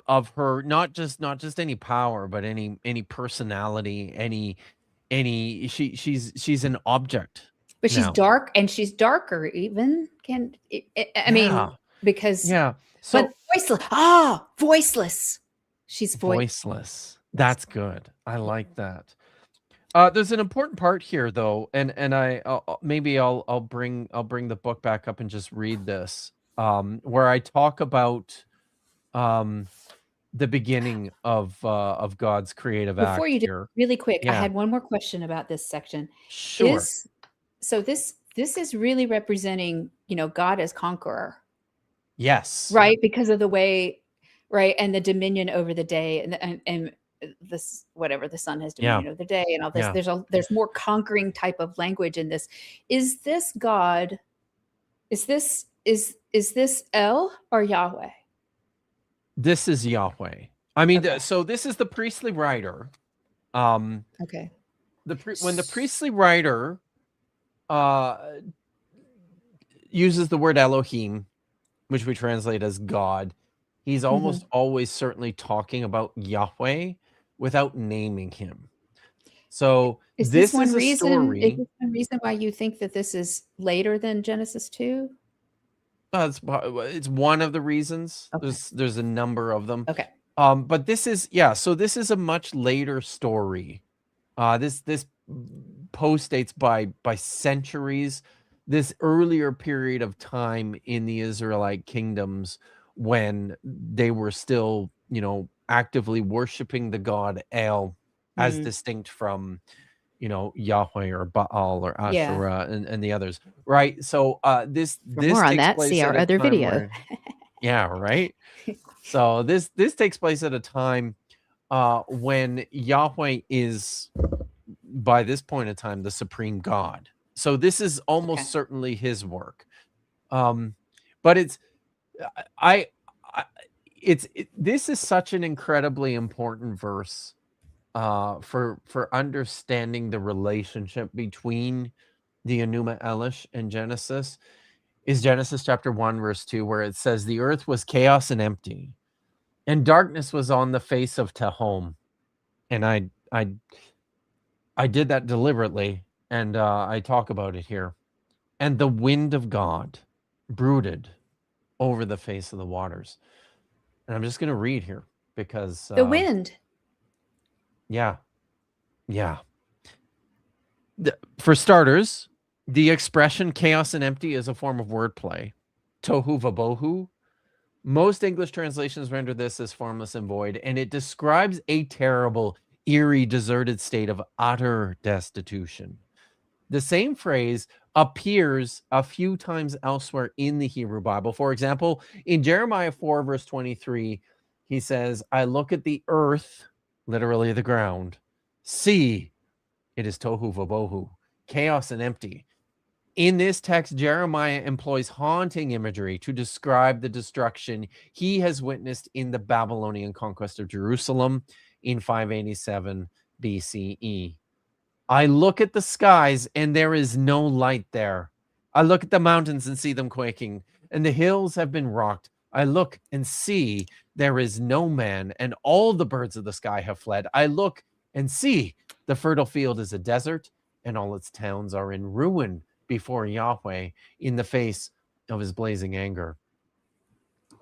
of her not just any power, but any personality, any she's an object. But she's now. dark, and she's darker even. I mean, Yeah. because Yeah. So but voiceless. She's voiceless. That's good. I like that. There's an important part here, though, and I'll bring the book back up and just read this, where I talk about the beginning of God's creative Before act you do, here. really quick, I Yeah. had one more question about this section. Sure. This is really representing, God as conqueror, Yes. right? Because of the way, right, and the dominion over the day, and this whatever the sun has dominion over the day, and all this. Yeah. There's more conquering type of language in this. Is this God? Is this El or Yahweh? This is Yahweh. I mean, Okay. so this is the priestly writer. Okay. When the priestly writer uses the word Elohim, which we translate as God, he's almost always certainly talking about Yahweh without naming him. So Is this one is a reason? story. Is this one reason why you think that this is later than Genesis 2? It's one of the reasons. Okay. There's a number of them. Okay. But this is this is a much later story. This postdates by centuries. This earlier period of time in the Israelite kingdoms when they were still, actively worshiping the god El as distinct from, Yahweh or Baal or Asherah and the others, right? So this more on takes that, place see at our a other time video. where- Yeah, right. So this takes place at a time when Yahweh is, by this point in time, the supreme God. So this is almost Okay. certainly his work. But it's I this is such an incredibly important verse for understanding the relationship between the Enuma Elish and Genesis. Is Genesis chapter 1 verse 2, where it says the earth was chaos and empty, and darkness was on the face of Tehom. And I did that deliberately, and I talk about it here. And the wind of God brooded over the face of the waters. And I'm just going to read here because The wind. yeah. For starters, the expression chaos and empty is a form of wordplay. Tohu vabohu. Most English translations render this as formless and void, and it describes a terrible, eerie, deserted state of utter destitution. The same phrase appears a few times elsewhere in the Hebrew Bible. For example, in Jeremiah 4, verse 23, he says, I look at the earth, literally the ground, see, it is tohu vabohu, chaos and empty. In this text, Jeremiah employs haunting imagery to describe the destruction he has witnessed in the Babylonian conquest of Jerusalem in 587 BCE. I look at the skies and there is no light there. I look at the mountains and see them quaking, and the hills have been rocked. I look and see there is no man, and all the birds of the sky have fled. I look and see the fertile field is a desert, and all its towns are in ruin before Yahweh in the face of his blazing anger.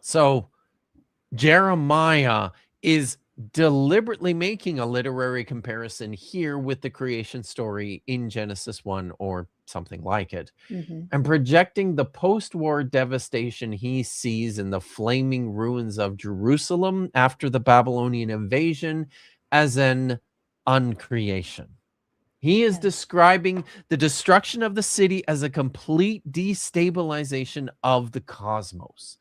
So Jeremiah is deliberately making a literary comparison here with the creation story in Genesis 1 or something like it, and projecting the post-war devastation he sees in the flaming ruins of Jerusalem after the Babylonian invasion as an uncreation. He is describing the destruction of the city as a complete destabilization of the cosmos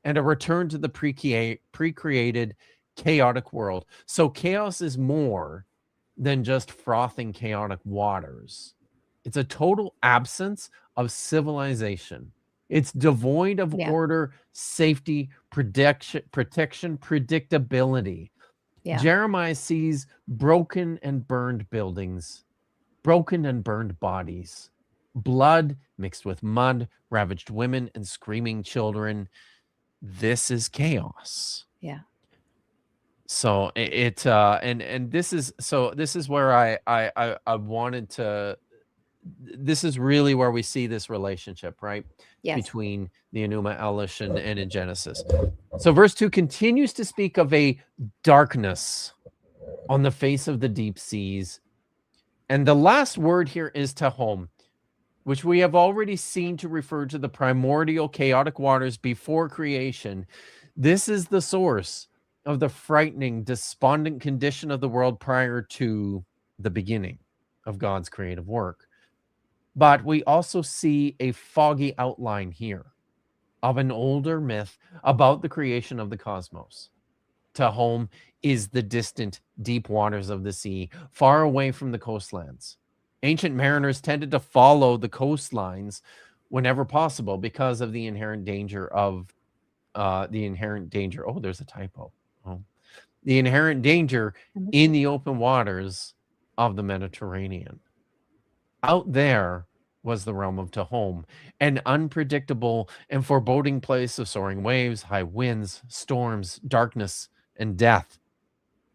and a return to the pre-created chaotic world. So chaos is more than just frothing chaotic waters. It's a total absence of civilization. It's devoid of order, safety, protection, predictability. Jeremiah sees broken and burned buildings, broken and burned bodies, blood mixed with mud, ravaged women and screaming children. This is chaos. Yeah. So this is where I wanted to. This is really where we see this relationship, right? Yes. Between the Enuma Elish and in Genesis. So verse 2 continues to speak of a darkness on the face of the deep seas. And the last word here is Tehom, which we have already seen to refer to the primordial chaotic waters before creation. This is the source of the frightening, despondent condition of the world prior to the beginning of God's creative work. But we also see a foggy outline here of an older myth about the creation of the cosmos. Tehom is the distant, deep waters of the sea, far away from the coastlands. Ancient mariners tended to follow the coastlines whenever possible because of the inherent danger of Oh, there's a typo. The inherent danger in the open waters of the Mediterranean. Out there was the realm of Tehom, an unpredictable and foreboding place of soaring waves, high winds, storms, darkness, and death.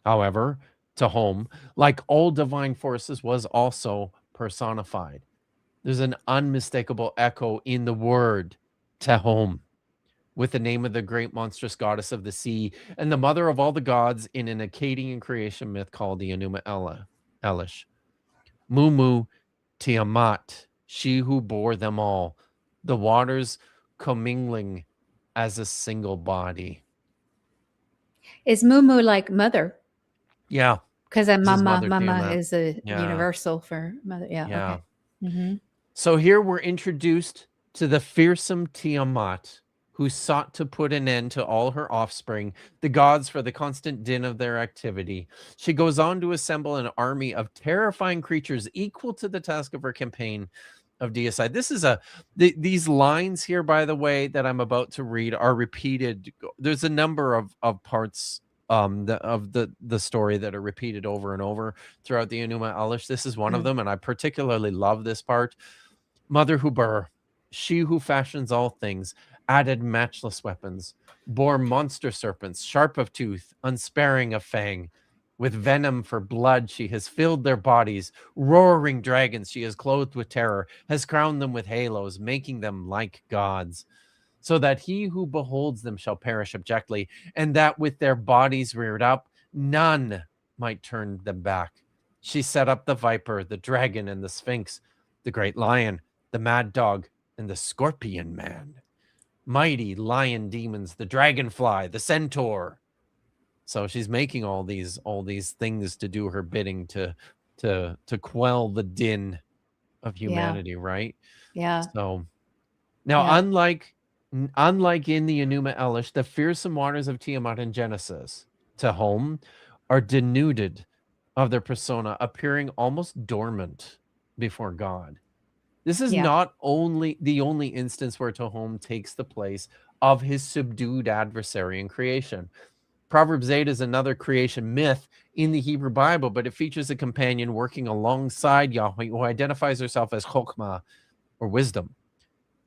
However, Tehom, like all divine forces, was also personified. There's an unmistakable echo in the word Tehom, with the name of the great monstrous goddess of the sea and the mother of all the gods in an Akkadian creation myth called the Enuma Elish. Mumu Tiamat, she who bore them all, the waters commingling as a single body. Is Mumu like mother? Yeah. Because mama Tiamat. is a universal for mother. Yeah. Okay. So here we're introduced to the fearsome Tiamat, who sought to put an end to all her offspring, the gods for the constant din of their activity. She goes on to assemble an army of terrifying creatures equal to the task of her campaign of deicide. This is these lines here, by the way, that I'm about to read are repeated. There's a number of parts of the story that are repeated over and over throughout the Enuma Elish. This is one of them, and I particularly love this part. Mother Huber, she who fashions all things, added matchless weapons, bore monster serpents, sharp of tooth, unsparing of fang. With venom for blood she has filled their bodies. Roaring dragons she has clothed with terror, has crowned them with halos, making them like gods, so that he who beholds them shall perish abjectly, and that with their bodies reared up, none might turn them back. She set up the viper, the dragon, and the sphinx, the great lion, the mad dog, and the scorpion man. Mighty lion demons, the dragonfly, the centaur. So she's making all these things to do her bidding to quell the din of humanity, right? Yeah. So now, Yeah. unlike in the Enuma Elish, the fearsome waters of Tiamat in Genesis, Tehom, are denuded of their persona, appearing almost dormant before God. This is not only the only instance where Tehom takes the place of his subdued adversary in creation. Proverbs 8 is another creation myth in the Hebrew Bible, but it features a companion working alongside Yahweh who identifies herself as Chokhmah, or wisdom.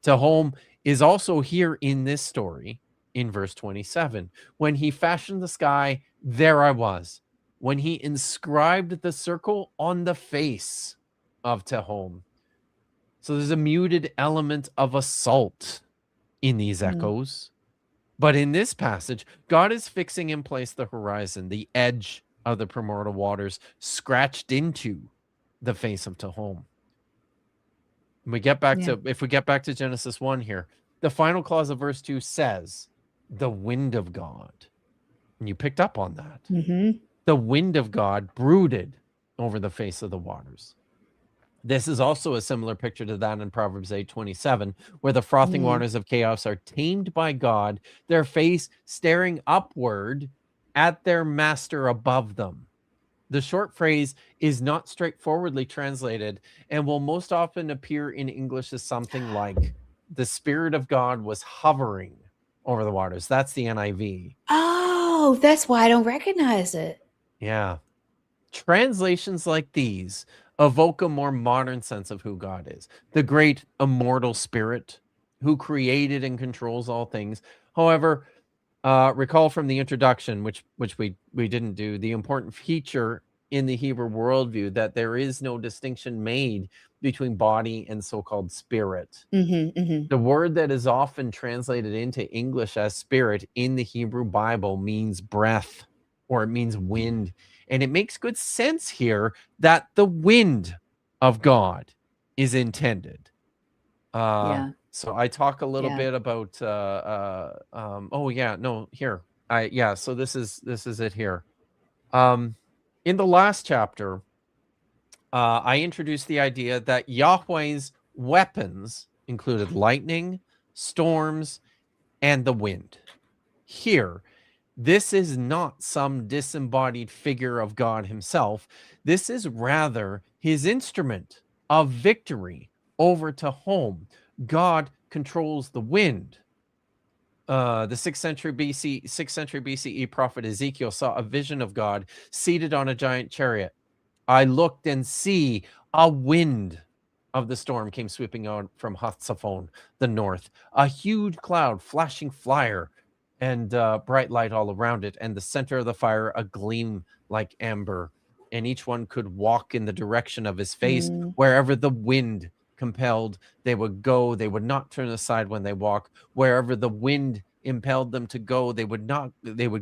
Tehom is also here in this story in verse 27. When he fashioned the sky, there I was. When he inscribed the circle on the face of Tehom. So there's a muted element of assault in these echoes. But in this passage, God is fixing in place the horizon, the edge of the primordial waters, scratched into the face of Tehom. We get back to, if we get back to Genesis 1 here, the final clause of verse 2 says, the wind of God. And you picked up on that. The wind of God brooded over the face of the waters. This is also a similar picture to that in Proverbs 8:27, where the frothing waters of chaos are tamed by God, their face staring upward at their master above them. The short phrase is not straightforwardly translated and will most often appear in English as something like, the Spirit of God was hovering over the waters. That's the NIV. Oh, that's why I don't recognize it. Yeah. Translations like these evoke a more modern sense of who God is, the great immortal spirit who created and controls all things. However, recall from the introduction, which we didn't do, the important feature in the Hebrew worldview that there is no distinction made between body and so-called spirit. The word that is often translated into English as spirit in the Hebrew Bible means breath, or it means wind. And it makes good sense here that the wind of God is intended. So I talk a little bit about, so this is it here. In the last chapter, I introduced the idea that Yahweh's weapons included lightning, storms, and the wind. Here, this is not some disembodied figure of God himself. This is rather his instrument of victory over Tehom. God controls the wind. The 6th century BCE prophet Ezekiel saw a vision of God seated on a giant chariot. I looked and see a wind of the storm came sweeping out from Hatzafon, the north, a huge cloud flashing fire and bright light all around it, and the center of the fire a gleam like amber, and each one could walk in the direction of his face. Wherever the wind compelled, they would go. They would not turn aside when they walk. Wherever the wind impelled them to go, they would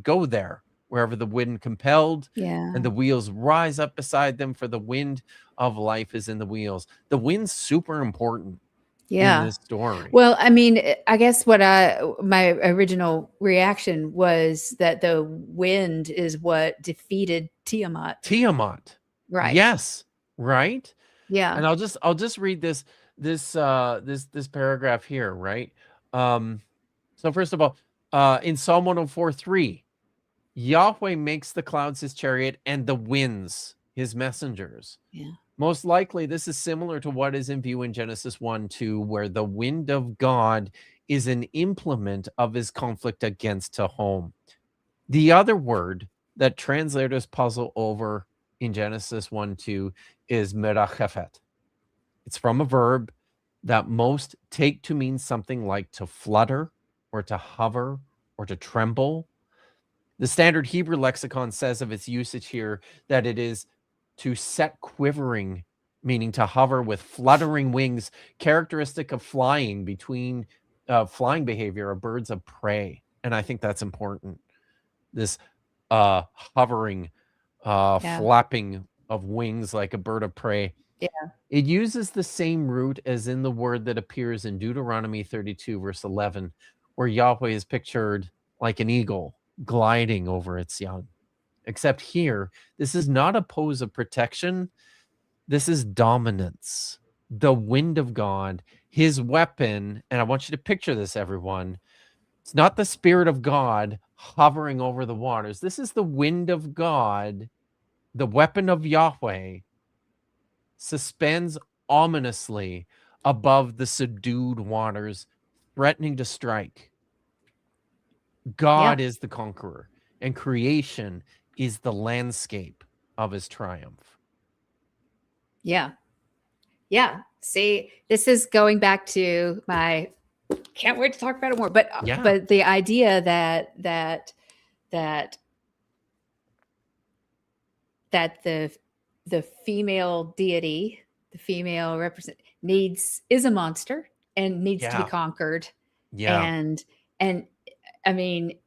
go there. Wherever the wind compelled, and the wheels rise up beside them, for the wind of life is in the wheels. The wind's super important in this story. Well, I mean, I guess my original reaction was that the wind is what defeated Tiamat. Right. Yes. Right. Yeah. And I'll just read this paragraph here, right? So first of all, in Psalm 104:3, Yahweh makes the clouds his chariot and the winds his messengers. Yeah. Most likely, this is similar to what is in view in Genesis 1:2, where the wind of God is an implement of his conflict against Tehom. The other word that translators puzzle over in Genesis 1:2 is merachefet. It's from a verb that most take to mean something like to flutter or to hover or to tremble. The standard Hebrew lexicon says of its usage here that it is to set quivering, meaning to hover with fluttering wings, characteristic of flying between flying behavior of birds of prey. And I think that's important. This hovering, flapping of wings like a bird of prey. Yeah. It uses the same root as in the word that appears in Deuteronomy 32, verse 11, where Yahweh is pictured like an eagle gliding over its young. Except here, this is not a pose of protection. This is dominance. The wind of God, his weapon, and I want you to picture this, everyone. It's not the Spirit of God hovering over the waters. This is the wind of God, the weapon of Yahweh, suspends ominously above the subdued waters, threatening to strike. God is the conqueror, and creation is the landscape of his triumph. Yeah. Yeah. See, this is going back to my can't wait to talk about it more. But the idea that the female deity, the female is a monster and needs to be conquered. Yeah. And I mean,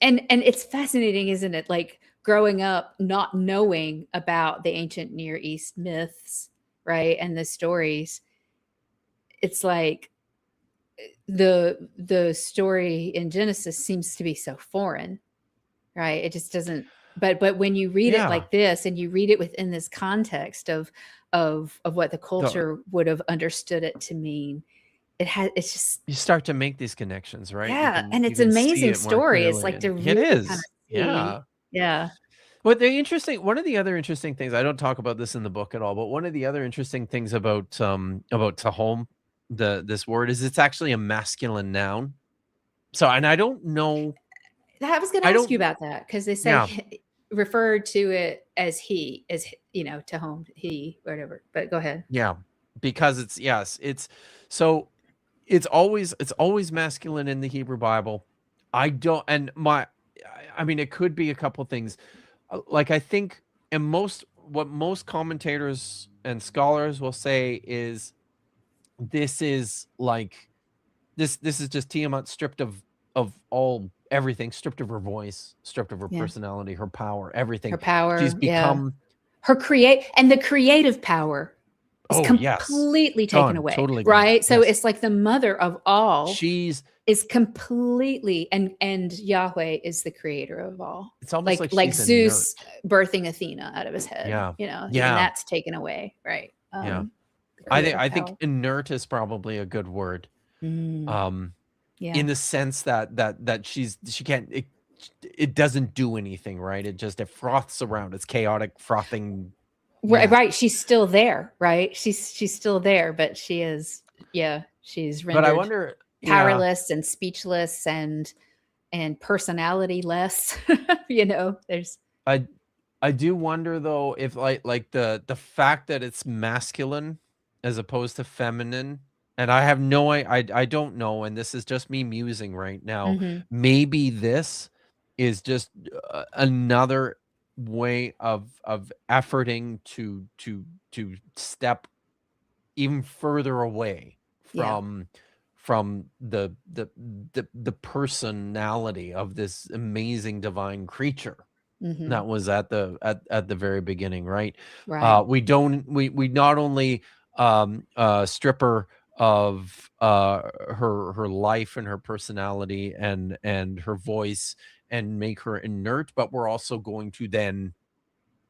and it's fascinating, isn't it? Like growing up, not knowing about the ancient Near East myths, right? And the stories. It's like the story in Genesis seems to be so foreign, right? It just doesn't. But when you read it like this, and you read it within this context of what the culture would have understood it to mean, it's just you start to make these connections, right? Yeah, and it's an amazing story. It's like to really kind of see, yeah. But one of the other interesting things, I don't talk about this in the book at all, but one of the other interesting things about Tehom, this word, is it's actually a masculine noun. So, and I don't know. I was going to ask you about that, because they say referred to it as he, as Tehom, he, whatever. But go ahead. Yeah, because it's always masculine in the Hebrew Bible. I mean, it could be a couple things. Like I think, and what most commentators and scholars will say is this is like this is just Tiamat stripped of everything, stripped of her voice, stripped of her personality, her power, everything. Her power. She's become her the creative power is completely taken away. Totally right. So it's like the mother of all. She's is completely, and Yahweh is the creator of all. It's almost like Zeus birthing Athena out of his head. And that's taken away. Right. I think inert is probably a good word. In the sense that she can't, it doesn't do anything, right? It froths around. It's chaotic frothing. Right. She's still there, right? She's still there, but she is, she's rendered but I wonder, powerless and speechless and personality-less. There's I do wonder though if like the fact that it's masculine as opposed to feminine, and I have I don't know, and this is just me musing right now. Maybe this is just another way of efforting to step even further away from the personality of this amazing divine creature that was at the very beginning, right? We not only strip her of her life and her personality and her voice and make her inert, but we're also going to then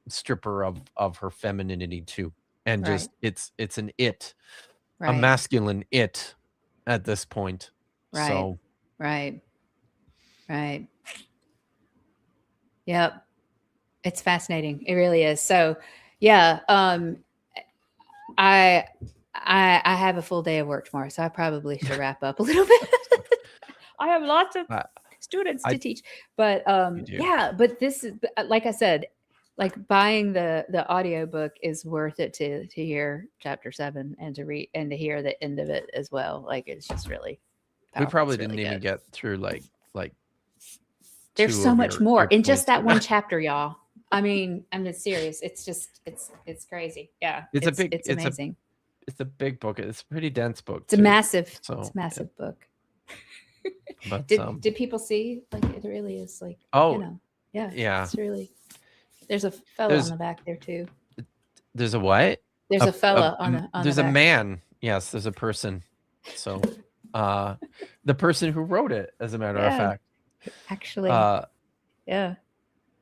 strip her of her femininity too, and just it's an a masculine it at this point. Right. So Right. Right. Yep. It's fascinating. It really is. So, yeah. I have a full day of work tomorrow, so I probably should wrap up a little bit. I have lots of I- students I- to teach, but You do. yeah. But this is, like I said, like buying the audiobook is worth it to hear chapter 7 and to read and to hear the end of it as well. Like it's just really powerful. we probably It's really didn't even good. get through like There's two so of much your more in just points. that one chapter, y'all. I mean, I'm just serious. It's just it's crazy. Yeah, It's a big- it's it's a- amazing. It's a big book. It's a pretty dense book. It's a too. massive, So, it's a massive book. But Did people see? Like it really is like Oh, yeah. yeah. It's really there's a fella There's- on the back there too. There's a what? There's a fella on the There's the a back. man. Yes, there's a person. So, the person who wrote it, as a matter of Yeah. fact. Actually, yeah.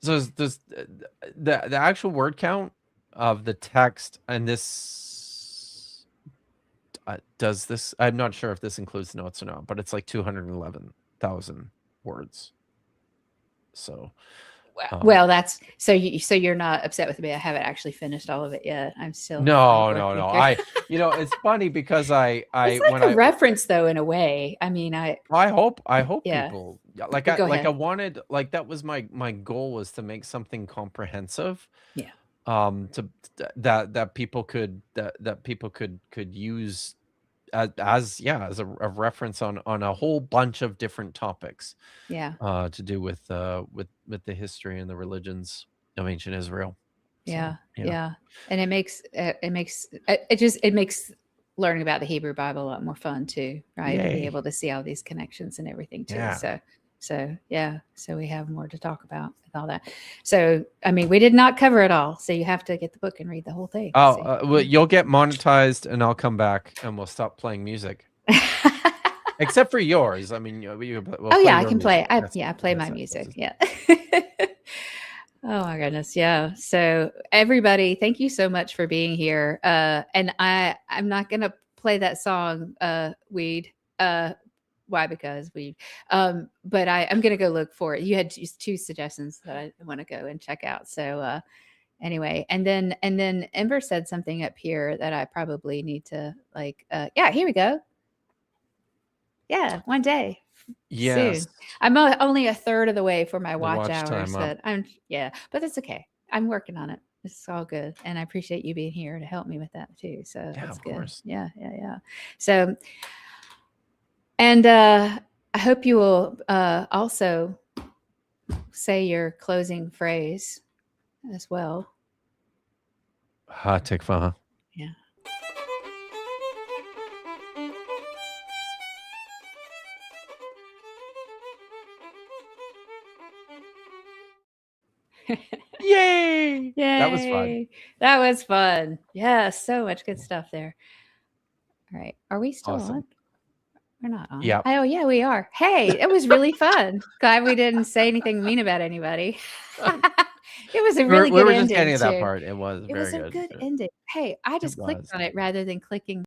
So there's the actual word count of the text, and this does this. I'm not sure if this includes notes or not, but it's like 211,000 words. So, Well, that's so you're not upset with me. I haven't actually finished all of it yet. I'm still no. working through- It's funny because I it's like when a I reference though in a way. I mean, I hope Yeah. people like Go I ahead. wanted, like, that was my goal, was to make something comprehensive. Yeah. To that people could use as a reference on a whole bunch of different topics yeah. to do with the history and the religions of ancient Israel. So, Yeah, yeah, and it makes learning about the Hebrew Bible a lot more fun too, right? To be Yay. able to see all these connections and everything too. Yeah. So we have more to talk about with all that. So I mean, we did not cover it all, so you have to get the book and read the whole thing. Well, you'll get monetized, and I'll come back and we'll stop playing music, except for yours. I mean, we'll oh yeah, I your can play. music. I play my music. Yeah. Oh my goodness. Yeah. So everybody, thank you so much for being here. And I'm not going to play that song, Weed. Why? Because weed. But I'm going to go look for it. You had two suggestions that I want to go and check out. So, anyway, and then Ember said something up here that I probably need to yeah, here we go. Yeah. One day. Yes. Soon. I'm only a third of the way for my watch watch hours, time up. but but that's okay. I'm working on it. It's all good, and I appreciate you being here to help me with that too. So Yeah, that's of good. course. Yeah. So, and I hope you will also say your closing phrase as well. Ha tikva. Yeah. Yay! That was fun. Yay. That was fun. Yeah, so much good stuff there. All right. Are we still Awesome. on? We're not on. Yep. Oh, yeah, we are. Hey, it was really fun. Glad we didn't say anything mean about anybody. It was a really we good were ending. just getting to that too. part. It was It very was a good ending. Hey, I just clicked was. on it rather than clicking